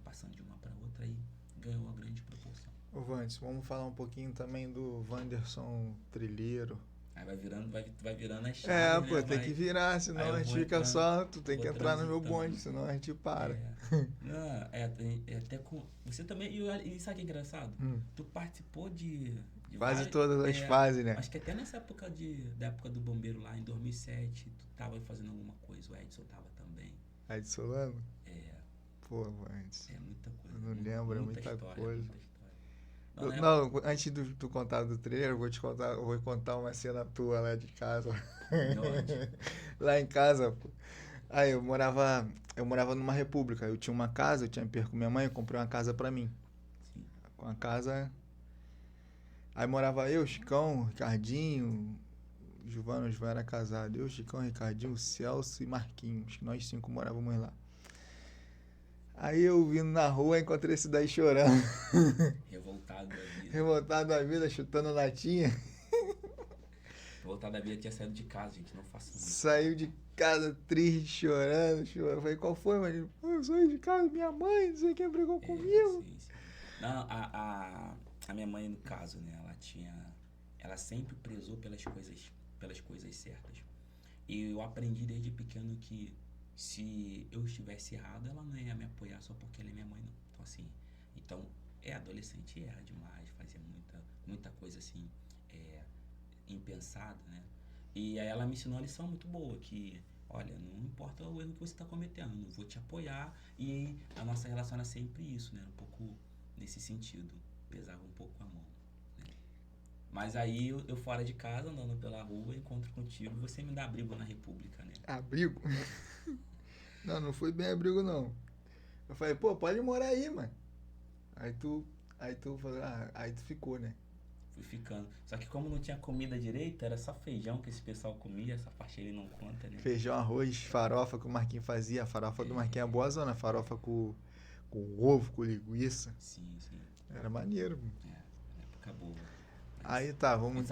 passando de uma para outra e ganhou a grande proporção. Ô Vandes, vamos falar um pouquinho também do Wanderson Trilheiro. Aí vai virando a chave, pô, né? tem que virar, senão a gente fica só, tu tem que entrar no meu bonde, senão a gente para. Não, até com... Você também, e sabe o que é engraçado? Tu participou de quase todas as fases, né? Acho que até nessa época da época do bombeiro lá, em 2007, tu tava fazendo alguma coisa, o Edson tava também. Edson Solano? Pô, antes. É muita coisa. Eu não lembro, é muita coisa. Muita história. Não, antes de tu contar do trailer, eu vou contar uma cena tua lá de casa. Lá em casa, pô. Aí eu morava numa república, eu tinha uma casa, eu tinha perco com minha mãe, eu comprei uma casa pra mim. Sim. Com a casa... Aí morava eu, Chicão, Ricardinho, Giovana era casado. Eu, Chicão, Ricardinho, Celso e Marquinhos. Nós 5 morávamos lá. Aí eu vindo na rua, encontrei esse daí chorando. Revoltado da vida. Revoltado da vida, chutando latinha. Revoltado da vida, tinha saído de casa, gente, não faça isso. Saiu de casa triste, chorando. Eu falei, qual foi, mano? Eu saí de casa, minha mãe, não sei quem brigou comigo. Sim. Não, a minha mãe, no caso, né, ela sempre prezou pelas coisas certas. E eu aprendi desde pequeno que se eu estivesse errado, ela não ia me apoiar só porque ela é minha mãe, não. Então, assim, adolescente erra demais, fazia muita coisa, assim, impensada, né? E aí ela me ensinou uma lição muito boa, que, olha, não importa o erro que você está cometendo, eu vou te apoiar. E a nossa relação era sempre isso, né? Um pouco nesse sentido, pesava um pouco a mão, né? Mas aí eu fora de casa, andando pela rua, encontro contigo, você me dá abrigo na República, né? Abrigo? Não foi bem abrigo, não. Eu falei, pô, pode morar aí, mano. Aí tu falou, aí tu ficou, né? Fui ficando. Só que como não tinha comida direito, era só feijão que esse pessoal comia, essa parte ele não conta, né? Feijão, arroz, farofa que o Marquinhos fazia. A farofa do Marquinhos é boa zona, farofa com ovo, com linguiça. Sim. Era maneiro. Época boa. Aí tá, vamos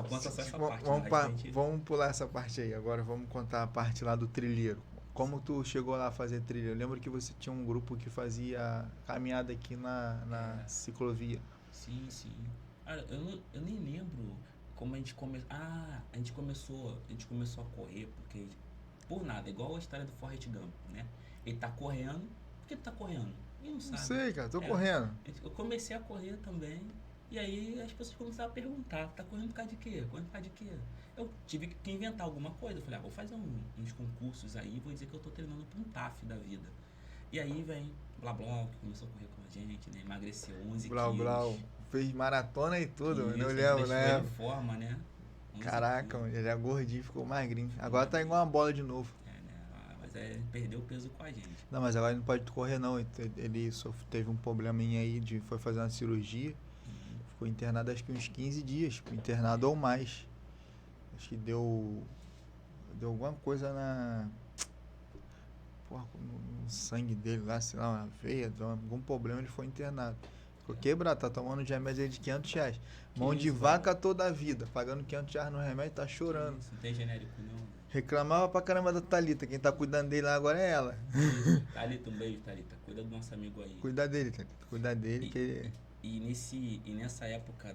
pular essa parte aí. Agora vamos contar a parte lá do trilheiro. Como tu chegou lá a fazer trilha? Eu lembro que você tinha um grupo que fazia caminhada aqui na ciclovia. Sim. Cara, eu nem lembro como a gente começou. A gente começou a correr, porque por nada, igual a história do Forrest Gump, né? Ele tá correndo, por que tu tá correndo? Ninguém não sabe. Não sei, cara, tô correndo. Eu comecei a correr também, e aí as pessoas começaram a perguntar, tá correndo por causa de quê? Correndo por causa de quê? Eu tive que inventar alguma coisa. Eu falei, vou fazer uns concursos aí, vou dizer que eu tô treinando pra um TAF da vida. E aí vem Blá Blá, que começou a correr com a gente, né? Emagreceu 11 Blau, quilos. blau. Fez maratona e tudo, mano. Eu Isso, lembro, né? em forma, né? 11 Caraca, quilos. mano, ele era gordinho, ficou magrinho. Agora tá igual uma bola de novo. Né? Mas perdeu peso com a gente. Não, mas agora ele não pode correr, não. Ele teve um probleminha aí, foi fazer uma cirurgia. Ficou internado acho que uns 15 dias. Internado ou mais. Acho que deu alguma coisa no sangue dele lá, sei lá, uma veia, deu algum problema, ele foi internado. Ficou quebrado, tá tomando de remédio aí de R$500. Mão de vaca toda a vida, pagando R$500 no remédio, tá chorando. Isso, não tem genérico não. Reclamava pra caramba da Thalita, quem tá cuidando dele lá agora é ela. Thalita, um beijo, Thalita. Cuida do nosso amigo aí. Cuida dele, Thalita, cuida dele. E nessa época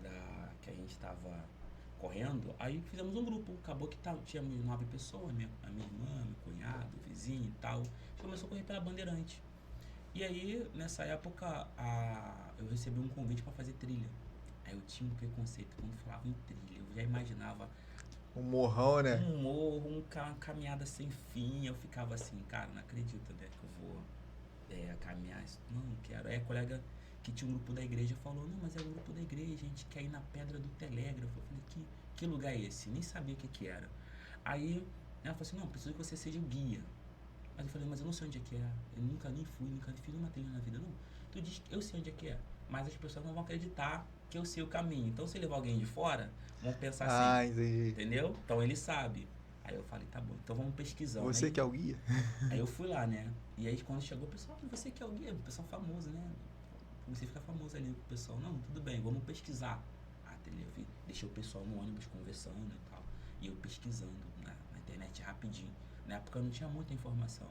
que a gente tava correndo, aí fizemos um grupo. Acabou que tínhamos 9 pessoas, a minha irmã, meu cunhado, vizinho e tal. A gente começou a correr pela Bandeirante. E aí, nessa época, eu recebi um convite para fazer trilha. Aí eu tinha um preconceito quando falava em trilha. Eu já imaginava um morrão, né? Um morro, uma caminhada sem fim. Eu ficava assim, cara, não acredito, né, que eu vou caminhar. Não quero. Aí a colega que tinha um grupo da igreja falou, não, mas é um grupo da igreja, a gente quer ir na Pedra do Telégrafo. Eu falei, que lugar é esse? Nem sabia o que era. Aí ela falou assim, não, preciso que você seja o guia. Mas eu falei, mas eu não sei onde é que é. Eu nunca nem fui, nunca fiz uma trilha na vida, não. Tu diz que eu sei onde é que é, mas as pessoas não vão acreditar que eu sei o caminho. Então, se levar alguém de fora, vão pensar assim. Entendi. Entendeu? Então, ele sabe. Aí eu falei, tá bom, então vamos pesquisando. Você aí, que é o guia? Aí eu fui lá, né? E aí, quando chegou o pessoal, você que é o guia, o pessoal famoso, né? Comecei a ficar famoso ali com o pessoal. Não, tudo bem, vamos pesquisar. Deixei o pessoal no ônibus conversando e tal. E eu pesquisando na internet rapidinho. Na época eu não tinha muita informação.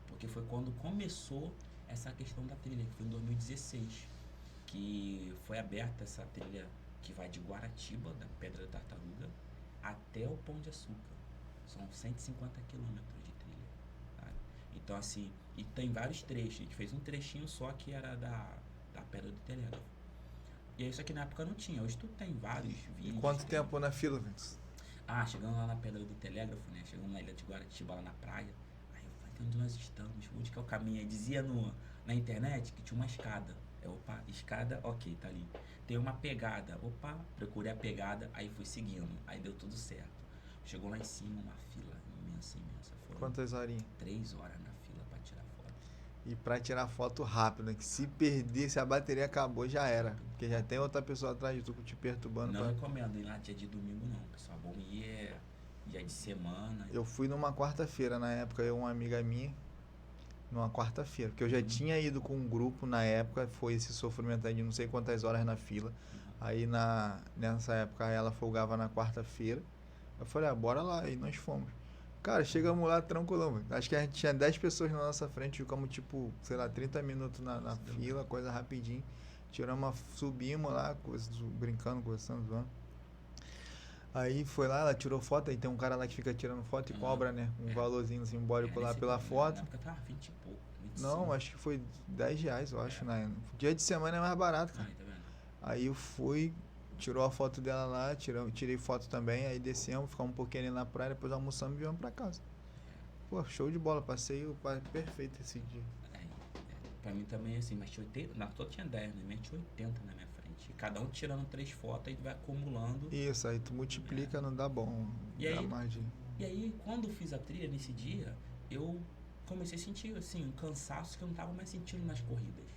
Porque foi quando começou essa questão da trilha, que foi em 2016. Que foi aberta essa trilha que vai de Guaratiba, da Pedra da Tartaruga, até o Pão de Açúcar. São 150 quilômetros de trilha. Tá? Então, assim, e tem vários trechos. A gente fez um trechinho só que era da Pedra do Telégrafo. E isso aqui na época não tinha. Hoje tu tem vários vídeos. Quanto tempo na fila, Vinx? Chegando lá na Pedra do Telégrafo, né? Chegamos na ilha de Guaratiba, lá na praia. Aí eu falei, onde nós estamos? Onde que é o caminho? Aí dizia na internet que tinha uma escada. Opa, escada, ok, tá ali. Tem uma pegada. Opa, procurei a pegada, aí fui seguindo. Aí deu tudo certo. Chegou lá em cima, uma fila imensa. Foram quantas horinhas? 3 horas na fila pra tirar foto. E pra tirar foto rápido, né? Que se perder, se a bateria acabou, já era. Porque já tem outra pessoa atrás de tu te perturbando. Não recomendo ir lá dia de domingo, não, pessoal. Bom ir dia de semana. Eu fui numa quarta-feira, na época, eu e uma amiga minha. Numa quarta-feira, porque eu já tinha ido com um grupo na época, foi esse sofrimento aí de não sei quantas horas na fila. Aí nessa época ela folgava na quarta-feira. Eu falei, bora lá, aí nós fomos. Cara, chegamos lá tranquilão, véio. Acho que a gente tinha 10 pessoas na nossa frente, ficamos tipo, sei lá, 30 minutos na fila, coisa rapidinho. Subimos lá, brincando, conversando, zoando. Aí foi lá, ela tirou foto, aí tem um cara lá que fica tirando foto e cobra, né? Um valorzinho simbólico lá pela foto. Na época tava 20 e pouco. 25. Não, acho que foi R$10, eu acho, né? Dia de semana é mais barato, cara. Tá vendo? Aí eu fui, tirou a foto dela lá, tirei foto também, aí descemos, ficamos um pouquinho ali na praia, depois almoçamos e viemos pra casa. Pô, show de bola, passeio perfeito esse dia. Pra mim também, assim, mas tinha 80, na toa tinha 10, né? Tinha 80 na minha frente. E cada um tirando 3 fotos, aí vai acumulando. Isso, aí tu multiplica, não dá bom. E dá aí, margem. E aí, quando eu fiz a trilha nesse dia, eu comecei a sentir, assim, um cansaço que eu não tava mais sentindo nas corridas.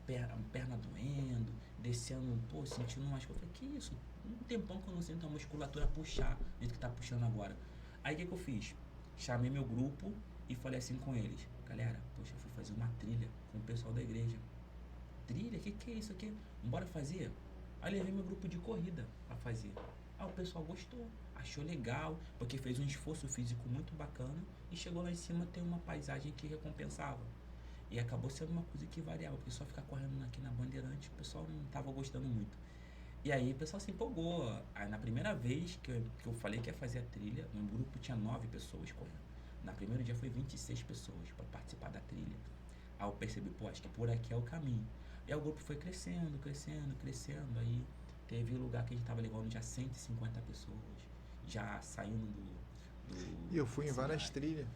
Perna doendo, descendo, sentindo umas coisas. Eu falei, que isso? Um tempão que eu não sinto a musculatura puxar, do jeito que tá puxando agora. Aí, o que eu fiz? Chamei meu grupo e falei assim com eles. Galera, eu fui fazer uma trilha com o pessoal da igreja. Trilha? Que é isso aqui? Bora fazer? Aí levei meu grupo de corrida pra fazer. O pessoal gostou, achou legal, porque fez um esforço físico muito bacana e chegou lá em cima, tem uma paisagem que recompensava. E acabou sendo uma coisa que variava, porque só ficar correndo aqui na Bandeirante, o pessoal não estava gostando muito. E aí o pessoal se empolgou. Aí na primeira vez que eu falei que ia fazer a trilha, no grupo tinha 9 pessoas correndo. Na primeiro dia foi 26 pessoas para participar da trilha. Aí eu percebi, pô, acho que por aqui é o caminho. E aí o grupo foi crescendo, crescendo, crescendo. Aí teve lugar que a gente tava levando já 150 pessoas, já saindo E eu fui da em várias cidade. trilhas.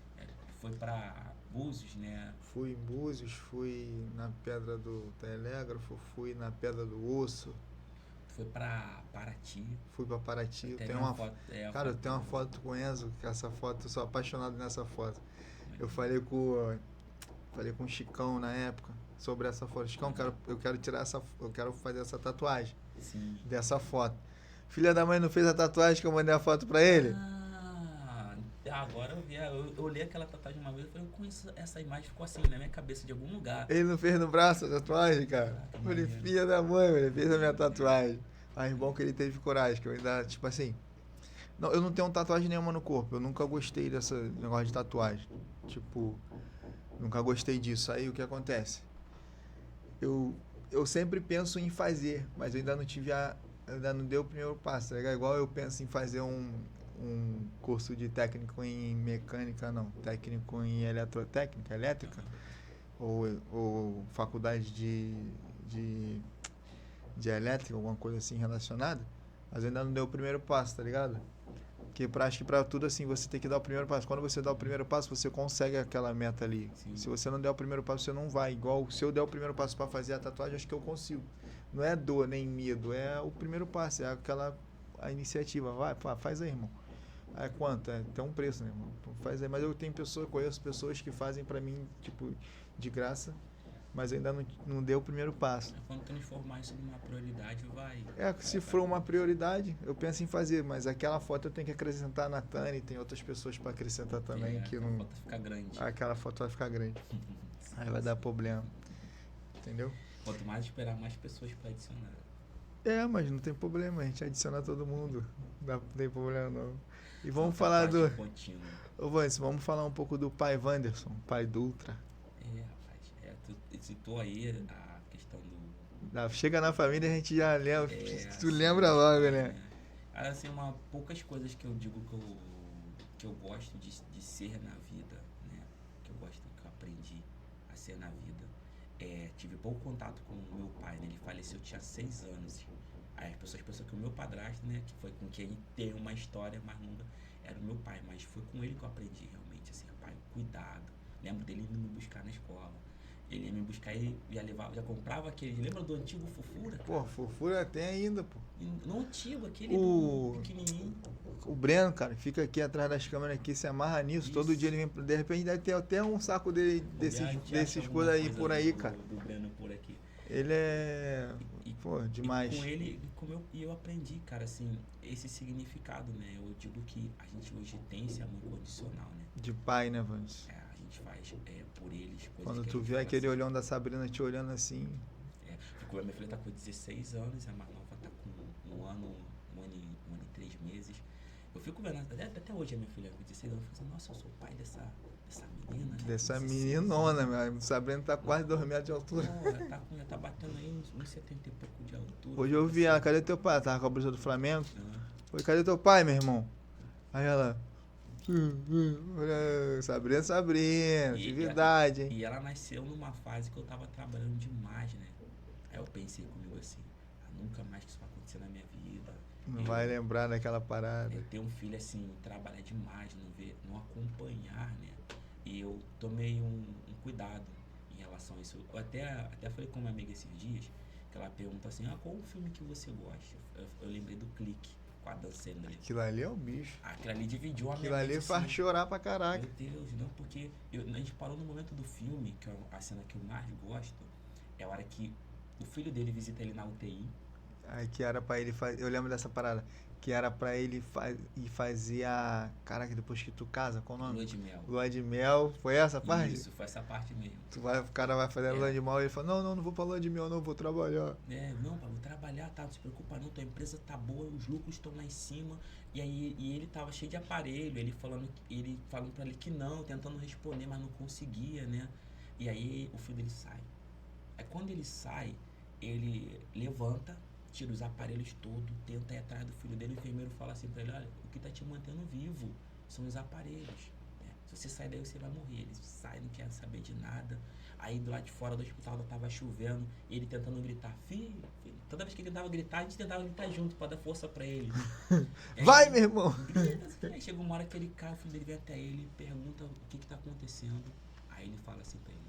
Foi pra Búzios, né? Fui em Búzios, fui na Pedra do Telégrafo, fui na Pedra do Osso, Foi pra Paraty. fui pra Paraty. Eu Teve tenho uma uma foto. Cara, eu Foto tenho uma foto com o Enzo, que essa foto, eu sou apaixonado nessa foto. Eu falei com o Chicão na época sobre essa foto. Chicão, eu quero tirar eu quero fazer essa tatuagem Sim. dessa foto. Filha da mãe não fez a tatuagem que eu mandei a foto pra ele? Agora eu vi. Eu olhei aquela tatuagem uma vez e falei, eu conheço essa imagem, ficou assim na minha cabeça de algum lugar. Ele não fez no braço a tatuagem, cara? Caraca, Eu falei, maneiro. filha da mãe, ele fez a minha tatuagem. Mas bom que ele teve coragem, que eu ainda, tipo assim. Não, eu não tenho tatuagem nenhuma no corpo. Eu nunca gostei desse negócio de tatuagem. Tipo, nunca gostei disso. Aí o que acontece? Eu sempre penso em fazer, mas eu ainda não tive eu ainda não dei o primeiro passo, tá ligado? Igual eu penso em fazer um curso de técnico em mecânica, não. Técnico em eletrotécnica, elétrica. Ou faculdade de elétrica, alguma coisa assim relacionada. Mas eu ainda não dei o primeiro passo, tá ligado? Porque acho que pra tudo assim, você tem que dar o primeiro passo. Quando você dá o primeiro passo, você consegue aquela meta ali. Sim. Se você não der o primeiro passo, você não vai. Igual se eu der o primeiro passo pra fazer a tatuagem, acho que eu consigo. Não é dor nem medo, é o primeiro passo, é a iniciativa. Vai, faz aí, irmão. É quanto? Tem um preço, né, irmão? Então faz aí. Mas eu conheço pessoas que fazem pra mim, tipo, de graça, mas ainda não deu o primeiro passo. Quando transformar isso numa prioridade, vai. Se for uma prioridade, eu penso em fazer, mas aquela foto eu tenho que acrescentar na Tani, tem outras pessoas para acrescentar também que não. A foto fica grande. Aquela foto vai ficar grande. Aí vai dar problema. Entendeu? Quanto mais esperar, mais pessoas para adicionar. Mas não tem problema, a gente adiciona todo mundo. Não tem problema não. E vamos falar do. Ô Vance, vamos falar um pouco do pai Wanderson, pai do Ultra. Rapaz, tu citou aí a questão do. Chega na família, a gente já lembra. Tu lembra logo, né? Assim, poucas coisas que eu digo que eu gosto de ser na vida, né? Que eu aprendi a ser na vida. Tive pouco contato com o meu pai, né? Ele faleceu, eu tinha 6 anos. Aí as pessoas pensam que o meu padrasto, né? Que foi com quem tem uma história mais longa, era o meu pai. Mas foi com ele que eu aprendi realmente, assim, pai, cuidado. Lembro dele indo me buscar na escola. Ele ia me buscar e ia levar, já comprava aquele. Lembra do antigo Fofura? Pô, Fofura tem ainda, pô. No antigo, aquele do pequenininho. O Breno, cara, fica aqui atrás das câmeras aqui, se amarra nisso. Isso. Todo dia ele vem. De repente deve ter até um saco dele, desses coisas aí por aí, cara. Do Breno por aqui. Ele é. Pô, demais. E com ele, eu aprendi, cara, assim, esse significado, né? Eu digo que a gente hoje tem esse amor incondicional, né? De pai, né, Vance? A gente faz por eles coisas. Quando tu vê aquele olhão da Sabrina te olhando assim. A minha filha tá com 16 anos, a mais nova tá com um ano e 3 meses. Eu fico vendo, até hoje a minha filha com 16 anos, eu fico assim, nossa, eu sou pai dessa menina, né? Dessa meninona, meu. Sabrina tá quase 2 metros de altura. Já tá batendo aí uns 70 e pouco de altura. Hoje eu vi ela, cadê teu pai? Tava com a blusa do Flamengo. Oi, cadê teu pai, meu irmão? Aí ela. Sabrina, de verdade, hein? E ela nasceu numa fase que eu tava trabalhando demais, né? Aí eu pensei comigo assim, nunca mais que isso vai acontecer na minha vida. Não vai lembrar daquela parada. Ter um filho assim, trabalhar demais, não acompanhar, né? E eu tomei um cuidado em relação a isso. Eu até falei com uma amiga esses dias, que ela pergunta assim, qual o filme que você gosta? Eu lembrei do Clique, com a Dan Sandler. Aquilo ali é o bicho. Aquilo ali dividiu a minha mente. Aquilo ali faz chorar pra caraca. Meu Deus, não, porque a gente parou no momento do filme, que é a cena que eu mais gosto, é a hora que o filho dele visita ele na UTI. Aí que era pra ele fazer. Eu lembro dessa parada. Que era pra ele ir fazer a. Caraca, depois que tu casa, qual o nome? Lua de Mel. Lua de Mel. Foi essa parte? Isso, foi essa parte mesmo. O cara vai fazer a Lua de Mel e ele fala: Não vou pra Lua de Mel, não, vou trabalhar. Não, vou trabalhar, tá? Não se preocupa não, tua empresa tá boa, os lucros estão lá em cima. E aí ele tava cheio de aparelho, ele falando pra ele que não, tentando responder, mas não conseguia, né? E aí o filho dele sai. Aí quando ele sai, ele levanta, tira os aparelhos todos, tenta ir atrás do filho dele, o enfermeiro fala assim pra ele, olha, o que tá te mantendo vivo são os aparelhos, né? Se se você sair daí você vai morrer. Ele sai, não quer saber de nada. Aí do lado de fora do hospital tava chovendo, ele tentando gritar, filho. Toda vez que ele tentava gritar, a gente tentava gritar junto pra dar força pra ele. Vai, meu irmão! Grita, aí chega uma hora que ele cai, o filho dele vem até ele, pergunta o que tá acontecendo. Aí ele fala assim pra ele,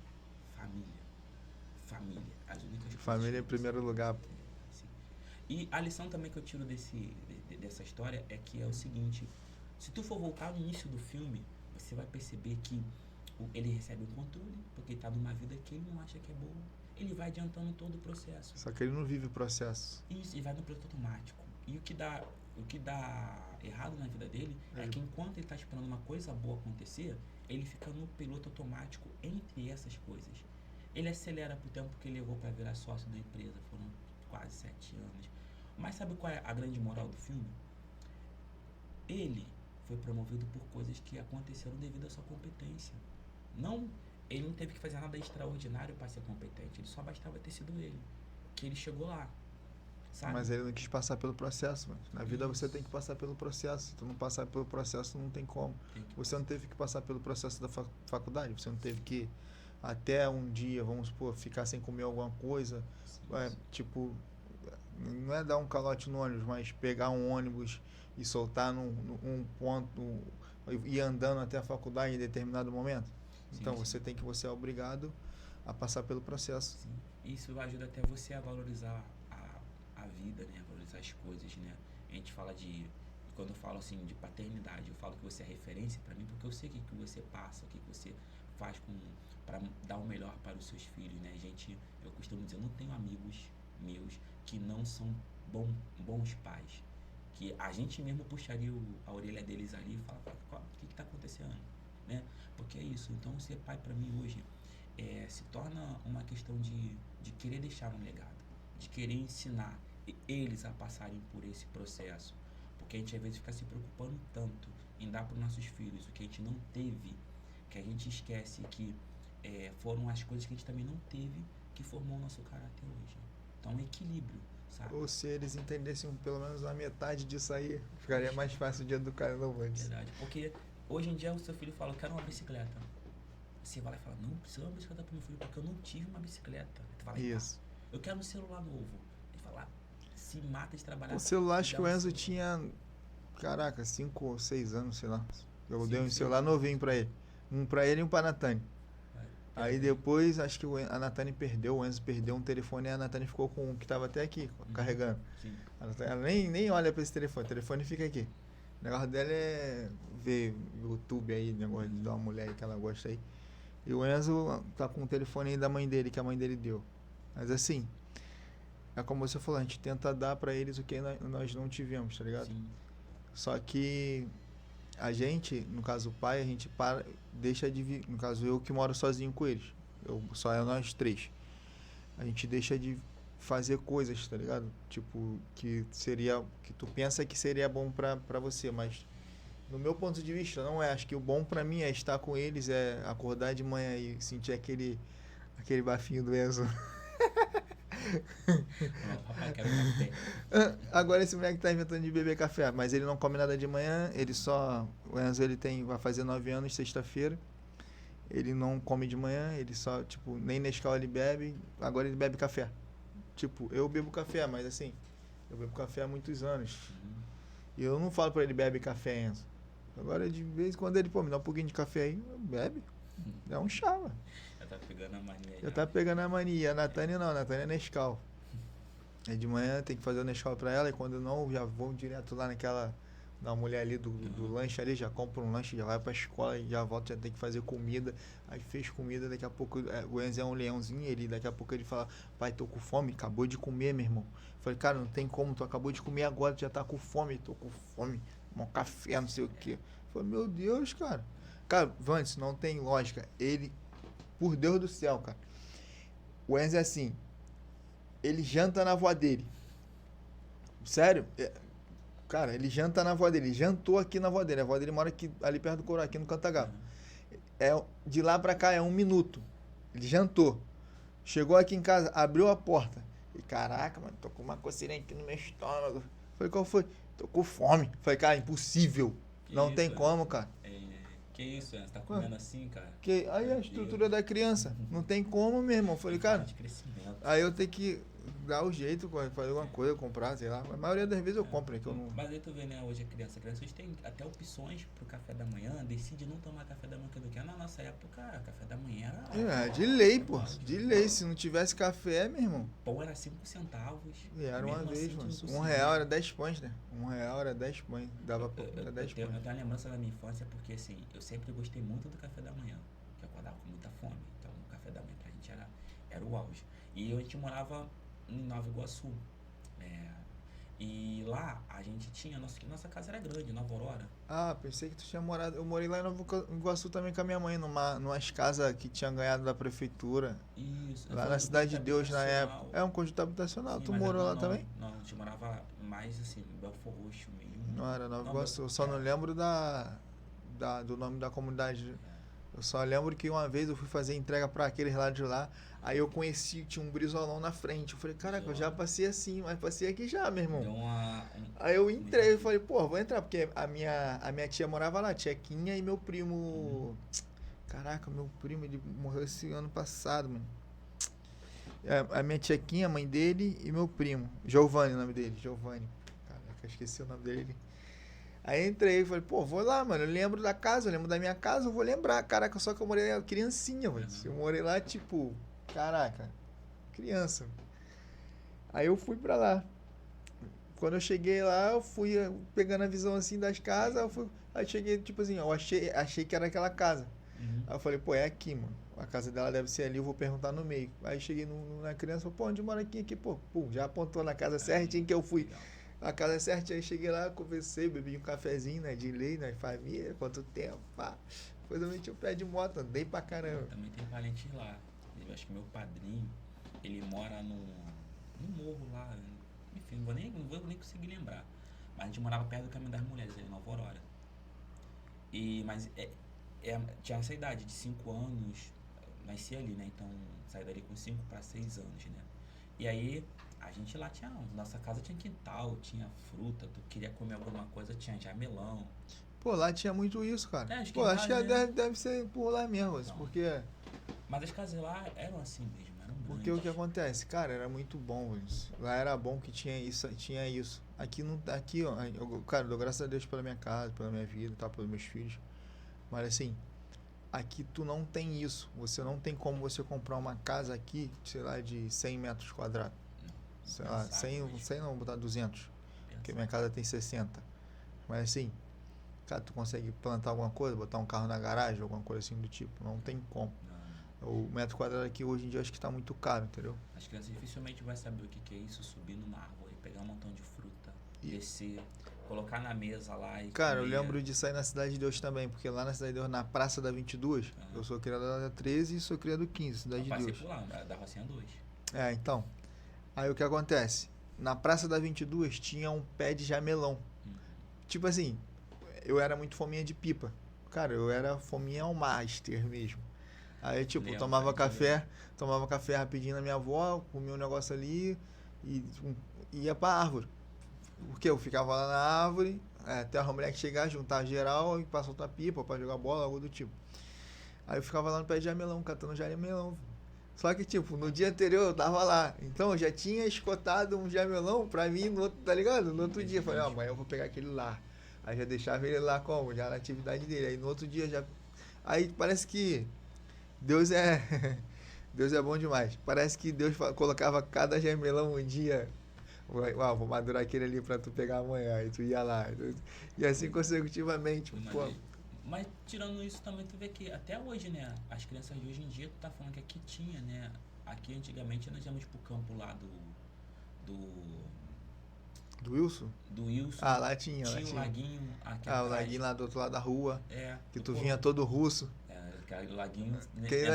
família, as únicas coisas. Família em primeiro lugar. Sim. E a lição também que eu tiro dessa história é que é o seguinte, se tu for voltar no início do filme, você vai perceber que ele recebe um controle, porque ele tá numa vida que ele não acha que é boa. Ele vai adiantando todo o processo. Só que ele não vive o processo. Isso, ele vai no piloto automático. E o que dá errado na vida dele é que enquanto ele tá esperando uma coisa boa acontecer, ele fica no piloto automático entre essas coisas. Ele acelera pro tempo que ele levou para virar sócio da empresa, foram quase 7 anos. Mas sabe qual é a grande moral do filme? Ele foi promovido por coisas que aconteceram devido à sua competência. Ele não teve que fazer nada extraordinário para ser competente, ele só bastava ter sido ele, que ele chegou lá, sabe? Mas ele não quis passar pelo processo, mano. Na vida você tem que passar pelo processo. Se tu não passar pelo processo, não tem como. Você não teve que passar pelo processo da faculdade, você não teve que até um dia, vamos supor, ficar sem comer alguma coisa, tipo, não é dar um calote no ônibus, mas pegar um ônibus e soltar num ponto, ir andando até a faculdade em determinado momento. Então você é obrigado a passar pelo processo. Sim. Isso ajuda até você a valorizar a vida, né? A valorizar as coisas, né? A gente fala quando eu falo assim de paternidade, eu falo que você é referência para mim, porque eu sei o que você passa, o que você faz para dar o melhor para os seus filhos, né? Eu costumo dizer, eu não tenho amigos meus que não são bons pais, que a gente mesmo puxaria a orelha deles ali e fala, o que está acontecendo, né? Porque é isso. Então ser pai para mim hoje se torna uma questão de querer deixar um legado, de querer ensinar eles a passarem por esse processo, porque a gente às vezes fica se preocupando tanto em dar para os nossos filhos o que a gente não teve, que a gente esquece que foram as coisas que a gente também não teve que formou o nosso caráter hoje. Então um equilíbrio, sabe? Ou se eles entendessem pelo menos a metade disso aí, ficaria mais fácil de educar não antes. Verdade, porque hoje em dia o seu filho fala, eu quero uma bicicleta. Você vai lá e fala, não, precisa de uma bicicleta para meu filho, porque eu não tive uma bicicleta. Tu fala, isso. Eu quero um celular novo. Ele fala, se mata de trabalhar. O celular, acho que o Enzo tinha, 5 ou 6 anos, sei lá. Eu dei um celular novinho pra ele. Um pra ele e um pra Natane. Aí depois, acho que a Natane perdeu, o Enzo perdeu um telefone e a Natane ficou com um que tava até aqui, carregando. Sim. Ela nem olha pra esse telefone, o telefone fica aqui. O negócio dela é ver YouTube aí, negócio de dar uma mulher aí que ela gosta aí. E o Enzo tá com o telefone aí da mãe dele, que a mãe dele deu. Mas assim, é como você falou, a gente tenta dar pra eles o que nós não tivemos, tá ligado? Sim. Só que a gente, no caso o pai, a gente deixa de... No caso eu que moro sozinho com eles. Só é nós 3. A gente deixa de fazer coisas, tá ligado? Tipo, que tu pensa que seria bom pra você, mas no meu ponto de vista não é. Acho que o bom pra mim é estar com eles, é acordar de manhã e sentir aquele bafinho do Enzo. Papai, quero café. Agora esse moleque tá inventando de beber café, mas ele não come nada de manhã, o Enzo vai fazer 9 anos sexta-feira, ele não come de manhã, ele só, tipo, nem Nescau ele bebe, agora ele bebe café. Tipo, eu bebo café, mas assim, eu bebo café há muitos anos. E eu não falo pra ele, bebe café, Enzo. Agora, de vez em quando ele, me dá um pouquinho de café aí, bebe. É um chá, mano. Já tá pegando a mania. Já tá pegando a mania. A Natane não, a Natane é Nescau. Aí de manhã tem que fazer o Nescau pra ela, e quando não, já vou direto lá na mulher ali do lanche ali, já compra um lanche, já vai pra escola, e já volta, já tem que fazer comida. Aí fez comida, daqui a pouco, o Enzo é um leãozinho, daqui a pouco ele fala, pai, tô com fome, acabou de comer, meu irmão. Eu falei, cara, não tem como, tu acabou de comer agora, tu já tá com fome, tô com fome, um café, não sei o quê. Eu falei, meu Deus, cara. Cara, Vantes, não tem lógica. Ele, por Deus do céu, cara. O Enzo é assim, ele janta na avó dele. Sério? Cara, ele janta na avó dele. Ele jantou aqui na avó dele. A avó dele mora aqui, ali perto do Coroá, aqui no Cantagalo. De lá pra cá é 1 minuto. Ele jantou. Chegou aqui em casa, abriu a porta. E caraca, mano, tô com uma coceirinha aqui no meu estômago. Falei, qual foi? Tô com fome. Falei, cara, impossível. Não tem como, cara. Que isso, Ana? Você tá comendo assim, cara? Que, aí a Meu estrutura Deus. da criança. Não tem como, meu irmão. Eu falei, Tem que falar cara, de crescimento. aí eu tenho que dar o jeito, fazer alguma coisa, comprar, sei lá. A maioria das vezes eu compro, né? Que eu não. Mas aí tu vê, né, hoje a criança hoje tem até opções pro café da manhã, decide não tomar café da manhã que do que na nossa época, café da manhã era. É, de lei, pô. balde, De lei. Se não tivesse café, meu irmão. Pão era 5 centavos. E era uma Mesmo vez, assim, tu mano. não Um conseguia. real era 10 pães, né? Um real era 10 pães. Dava pra Eu, comprar eu, 10 tenho, pães. eu tenho uma lembrança da minha infância porque assim, eu sempre gostei muito do café da manhã, que eu acordava com muita fome. Então o café da manhã pra gente era o auge. E a gente morava em Nova Iguaçu. É, e lá a gente tinha, nossa casa era grande, Nova Aurora. Ah, pensei que tu tinha morado. Eu morei lá em Nova Iguaçu também com a minha mãe, numas casas que tinha ganhado da prefeitura. Isso, Lá foi na um Cidade de conjunto Deus na época. habitacional. É um conjunto habitacional. Sim, Tu mas morou não, lá também? não, a gente morava mais assim, em Belfor Roxo mesmo. Não era Nova Não, Iguaçu. Eu só não lembro do nome da comunidade. Eu só lembro que uma vez eu fui fazer entrega pra aqueles lá de lá. Aí eu conheci, tinha um brisolão na frente. Eu falei, caraca, eu já passei assim, mas passei aqui já, meu irmão. Deu Aí eu entrei e falei, pô, vou entrar, porque a minha tia morava lá, tia Quinha e meu primo. Caraca, meu primo, ele morreu esse ano passado, mano. A minha tia Quinha, a mãe dele, e meu primo. Giovanni, o nome dele, Giovanni. Caraca, eu esqueci o nome dele. Aí entrei e falei, pô, vou lá, mano. Eu lembro da casa, eu lembro da minha casa, eu vou lembrar. Caraca, só que eu morei lá criancinha, mano. Eu morei lá, tipo, caraca, criança. Aí eu fui pra lá. Quando eu cheguei lá, eu fui pegando a visão assim das casas. Aí cheguei, tipo assim, eu achei que era aquela casa. Aí eu falei, pô, é aqui, mano. A casa dela deve ser ali, eu vou perguntar no meio. Aí cheguei na criança, falei, pô, onde mora aqui? Pô, pum, já apontou na casa certinho que eu fui. A casa é certinha, aí cheguei lá, conversei, bebi um cafezinho, né, de lei, né, família, quanto tempo, pá. Depois eu meti o pé de moto, andei pra caramba. Também tem parentes lá. Eu acho que meu padrinho, ele mora num morro lá. Enfim, não vou nem conseguir lembrar. Mas a gente morava perto do Caminho das Mulheres, ali em Nova Aurora. Mas tinha essa idade, de 5 anos, nasci ali, né? Então saí dali com 5 para 6 anos, né? E aí a gente lá nossa casa tinha quintal, tinha fruta, tu queria comer alguma coisa, tinha jamelão. Pô, lá tinha muito isso, cara. Acho que Pô, acho que né? deve ser por lá mesmo, Não. porque... Mas as casas lá eram assim mesmo, eram Porque grandes. o que acontece, cara, era muito bom isso. Lá era bom que tinha isso, tinha isso. Aqui não, aqui, ó, cara, eu dou graças a Deus pela minha casa, pela minha vida, tá, pelos meus filhos. Mas assim, aqui tu não tem isso. Você não tem como você comprar uma casa aqui, sei lá, de 100 metros quadrados. Sei lá, 100 não, vou botar 200. Porque minha casa tem 60. Mas assim, cara, tu consegue plantar alguma coisa, botar um carro na garagem, alguma coisa assim do tipo. Não tem como. O metro quadrado aqui hoje em dia acho que tá muito caro, entendeu? As crianças dificilmente vão saber o que é isso, subir numa árvore, pegar um montão de fruta, descer, colocar na mesa lá e cara, comer. eu lembro de sair na Cidade de Deus também, porque lá na Cidade de Deus, na Praça da 22, eu sou criado da 13 e sou criado 15, Cidade de Deus. Passei por lá, da Rocinha 2. Então. Aí o que acontece? Na Praça da 22 tinha um pé de jamelão. Tipo assim, eu era muito fominha de pipa. Cara, eu era fominha ao master mesmo. Aí, tipo, eu tomava café rapidinho na minha avó, comia um negócio ali e ia pra árvore. Porque eu ficava lá na árvore, até a moleque chegar, juntar geral e passar outra pipa pra jogar bola, algo do tipo. Aí eu ficava lá no pé de jamelão, catando jamelão. Só que, tipo, no dia anterior eu tava lá. Então eu já tinha escotado um jamelão pra mim, tá ligado? No outro dia. Eu falei, amanhã eu vou pegar aquele lá. Aí já deixava ele lá como? Já na atividade dele. Aí no outro dia já... Aí parece que Deus é... Deus é bom demais. Parece que Deus colocava cada jamelão um dia. Vou madurar aquele ali pra tu pegar amanhã. Aí tu ia lá. E assim consecutivamente. Pô. Mas tirando isso também tu vê que até hoje, né? As crianças de hoje em dia, tu tá falando que aqui tinha, né? Aqui antigamente nós íamos pro campo lá do Wilson? Do Wilson. Ah, lá tinha. Tinha o laguinho aqui o laguinho lá do outro lado da rua. Que tu vinha pô, todo russo. Aquele laguinho.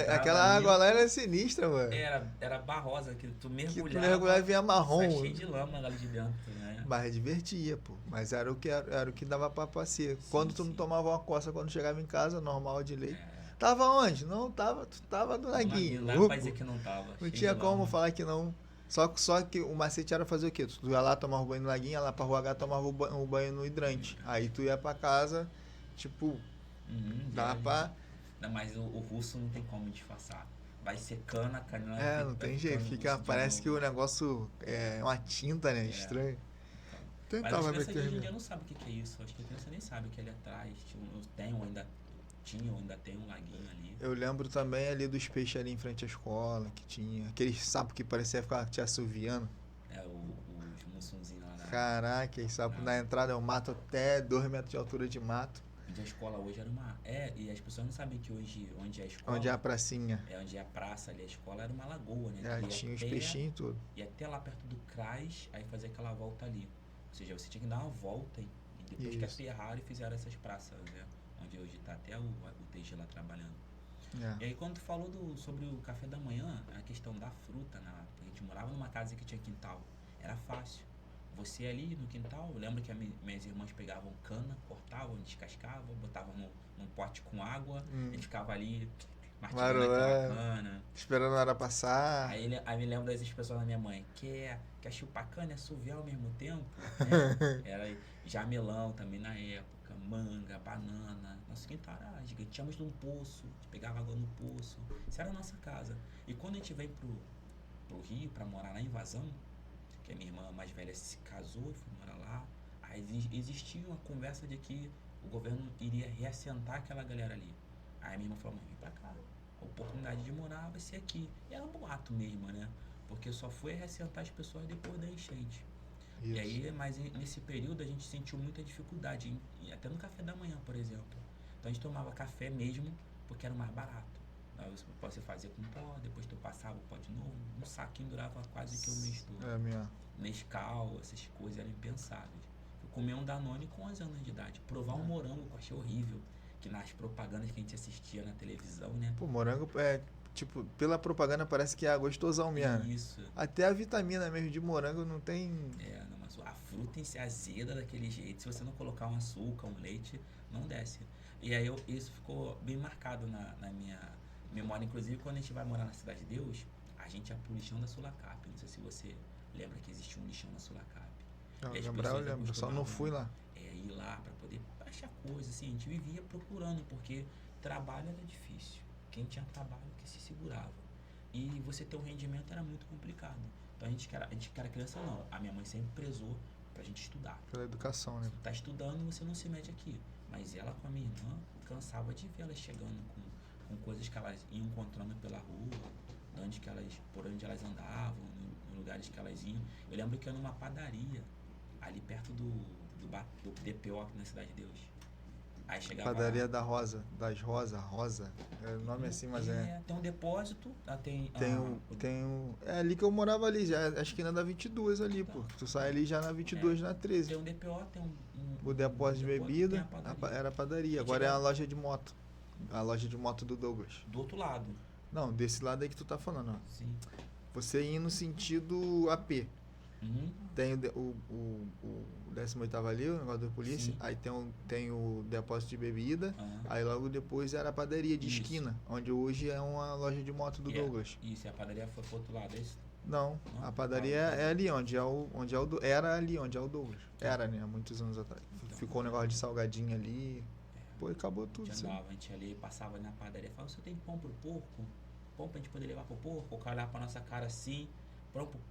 Aquela água lá era sinistra, mano. Era barrosa, que tu mergulhava. Que tu mergulhava e vinha marrom. Cheio de lama lá de dentro, né? Mas divertia, pô. Mas era o que dava pra passeio. Quando tu não tomava uma coça quando chegava em casa, normal de lei. Tava onde? Não, tu tava do laguinho. Não pra dizer que não tava. Não tinha como falar que não. Só que o macete era fazer o quê? Tu ia lá, tomava o banho no laguinho, ia lá pra Rua H, tomava o banho no hidrante. Aí tu ia pra casa, tipo, Dá pra... Não, mas o russo não tem como disfarçar. Vai secando, a canela Não vai tem jeito. ficando russo de Parece que novo. o negócio é uma tinta, né? É, Estranho. então. Mas as Tentava crianças de meter hoje em dia mesmo. não sabem o que é isso. Acho que a criança nem sabe o que é ali atrás. Tem ou ainda tinha ou ainda tem um laguinho ali. Eu lembro também ali dos peixes ali em frente à escola, que tinha. Aqueles sapos que parecia ficar te assoviando. Os mussunzinhos lá Caraca, esse sapo na entrada eu mato até 2 metros de altura de mato. onde a escola hoje era uma. E as pessoas não sabem que hoje, onde é a escola. Onde é a pracinha. Onde é a praça ali, a escola era uma lagoa, né? Tinha os peixinhos e tudo. E até lá perto do CRAS, aí fazer aquela volta ali. Ou seja, você tinha que dar uma volta e depois que aterraram e fizeram essas praças, né? Onde hoje tá até o TG lá trabalhando. E aí quando tu falou sobre o café da manhã, a questão da fruta, a gente morava numa casa que tinha quintal, era fácil. Você ali no quintal, eu lembro que minhas irmãs pegavam cana, cortavam, descascavam, botavam num pote com água, a gente ficava ali martelando aquela cana. Esperando a hora passar. Aí me lembro das expressões da minha mãe, quer chupar cana e assoviar ao mesmo tempo, né? Era jamelão também na época, manga, banana. Nosso quintal era gigante. Tínhamos um poço, a gente pegava água no poço. Isso era a nossa casa. E quando a gente veio pro Rio pra morar lá em Vazão, que a minha irmã mais velha se casou e foi morar lá, aí existia uma conversa de que o governo iria reassentar aquela galera ali. Aí minha irmã falou, mãe, vem pra cá. A oportunidade de morar vai ser aqui. E era um boato mesmo, né? Porque só foi reassentar as pessoas depois da enchente. Isso. E aí, mas nesse período a gente sentiu muita dificuldade, até no café da manhã, por exemplo. Então a gente tomava café mesmo porque era mais barato. Você fazia com pó, depois tu passava o pó de novo. Um saquinho durava quase que um mês todo. Nescau, essas coisas eram impensáveis. Eu comia um Danone com 11 anos de idade. Provar um morango, que eu achei horrível. Que nas propagandas que a gente assistia na televisão, né? Pô, morango tipo, pela propaganda parece que é gostosão mesmo. Isso. Até a vitamina mesmo de morango não tem... Não, mas a fruta em si azeda daquele jeito. Se você não colocar um açúcar, um leite, não desce. E aí isso ficou bem marcado na minha memória. Inclusive, quando a gente vai morar na Cidade de Deus, a gente ia pro lixão da Sulacap. Não sei se você lembra que existia um lixão na Sulacap. Não, eu lembro, só não fui lá. Ir lá para poder achar coisas, assim, a gente vivia procurando, porque trabalho era difícil. Quem tinha trabalho que se segurava. E você ter um rendimento era muito complicado. Então a gente que era criança, não. A minha mãe sempre prezou pra gente estudar. Pela educação, né? Você tá estudando, você não se mete aqui. Mas ela com a minha irmã, cansava de ver elas chegando com coisas que elas iam encontrando pela rua, por onde elas andavam, nos lugares que elas iam. Eu lembro que eu ia numa padaria, ali perto do DPO aqui na Cidade de Deus. Aí chegava Padaria da Rosa, Rosa. É o nome assim, mas tem um depósito, é ali que eu morava ali, já, acho que na da 22 ali, então, pô. Tu sai ali já na 22, na 13. Tem um DPO, tem o depósito de bebida, era a padaria. Agora é a loja de moto. A loja de moto do Douglas. Do outro lado. Não, desse lado aí que tu tá falando, ó. Sim. Você indo no sentido AP. Tem o 18º ali, o negócio da polícia. Sim. Aí tem o depósito de bebida. Aí logo depois era a padaria de esquina, onde hoje é uma loja de moto do Douglas. Isso, e a padaria foi pro outro lado, é isso? Não, a padaria é ali, era ali onde é o Douglas. Era, né, há muitos anos atrás. Então, ficou um negócio de salgadinho ali. Pô, acabou tudo. A gente ali passava na padaria e falava, você tem pão pro porco? Pão pra gente poder levar pro porco? O cara olhava pra nossa cara assim,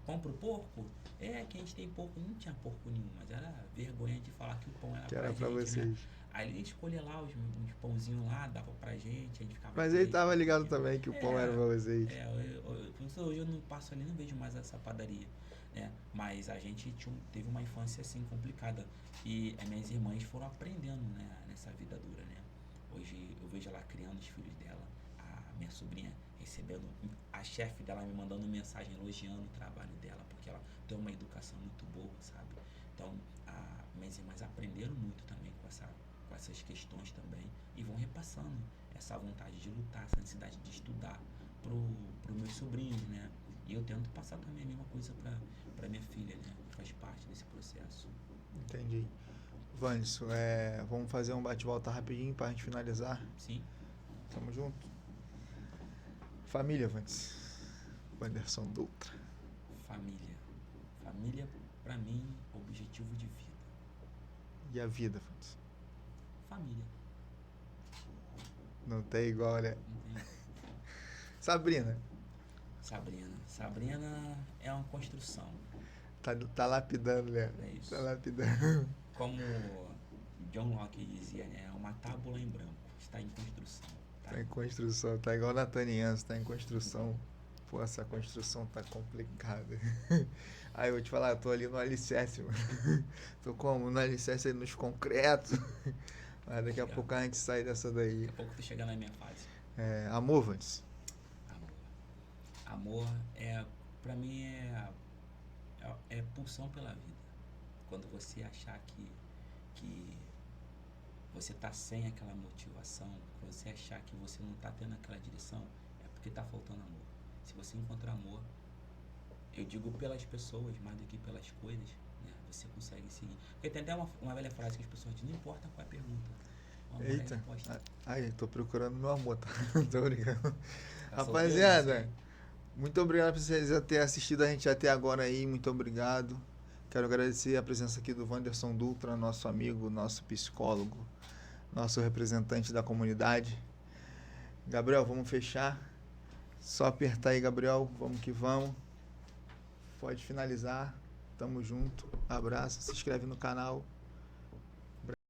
pão pro porco? Que a gente tem porco. Não tinha porco nenhum, mas era vergonha de falar que o pão era pra gente, vocês. Né? Aí ele escolhia lá uns pãozinhos lá, dava pra gente, a gente ficava... Mas ele tava ligado também que o pão era pra vocês. Hoje eu não passo ali, não vejo mais essa padaria, né? Mas a gente teve uma infância assim complicada. E as minhas irmãs foram aprendendo, né, nessa vida dura, né? Hoje eu vejo ela criando os filhos dela, a minha sobrinha recebendo, a chefe dela me mandando mensagem elogiando o trabalho dela, porque ela tem uma educação muito boa, sabe? Então, minhas irmãs aprenderam muito também com essas questões também e vão repassando essa vontade de lutar, essa necessidade de estudar pro meus sobrinhos, né? E eu tento passar também a mesma coisa pra minha filha, né? Faz parte desse processo. Entendi. Vanderson, vamos fazer um bate-volta rapidinho pra gente finalizar? Sim. Tamo junto. Família, Vanderson Dutra. Família, pra mim, objetivo de vida. E a vida, Vanderson? Família. Não tem igual, né? Não tem. Sabrina. Sabrina é uma construção. Tá lapidando, né? É isso. Tá lapidando. Como John Locke dizia, né? É uma tábula em branco. Está em construção. Tá em construção. Tá igual Nataniense, tá em construção. Pô, essa construção tá complicada. Aí eu vou te falar, eu tô ali no alicerce, mano. Tô como? No alicerce aí nos concretos. Mas daqui a pouco a gente sai dessa daí. Daqui a pouco tu chega na minha fase. Amor, Vans. Amor pra mim é pulsão pela vida. Quando você achar que você tá sem aquela motivação, quando você achar que você não tá tendo aquela direção, é porque tá faltando amor. Se você encontrar amor, eu digo pelas pessoas mais do que pelas coisas, né? Você consegue seguir. Porque tem até uma velha frase que as pessoas dizem, não importa qual é a pergunta. Eita. Aí, tô procurando meu amor, tá? Tô brincando. Tá Rapaziada, solteiro, muito obrigado por vocês terem assistido a gente até agora aí. Muito obrigado. Quero agradecer a presença aqui do Wanderson Dutra, nosso amigo, nosso psicólogo, nosso representante da comunidade. Gabriel, vamos fechar. Só apertar aí, Gabriel. Vamos que vamos. Pode finalizar. Tamo junto. Abraço. Se inscreve no canal.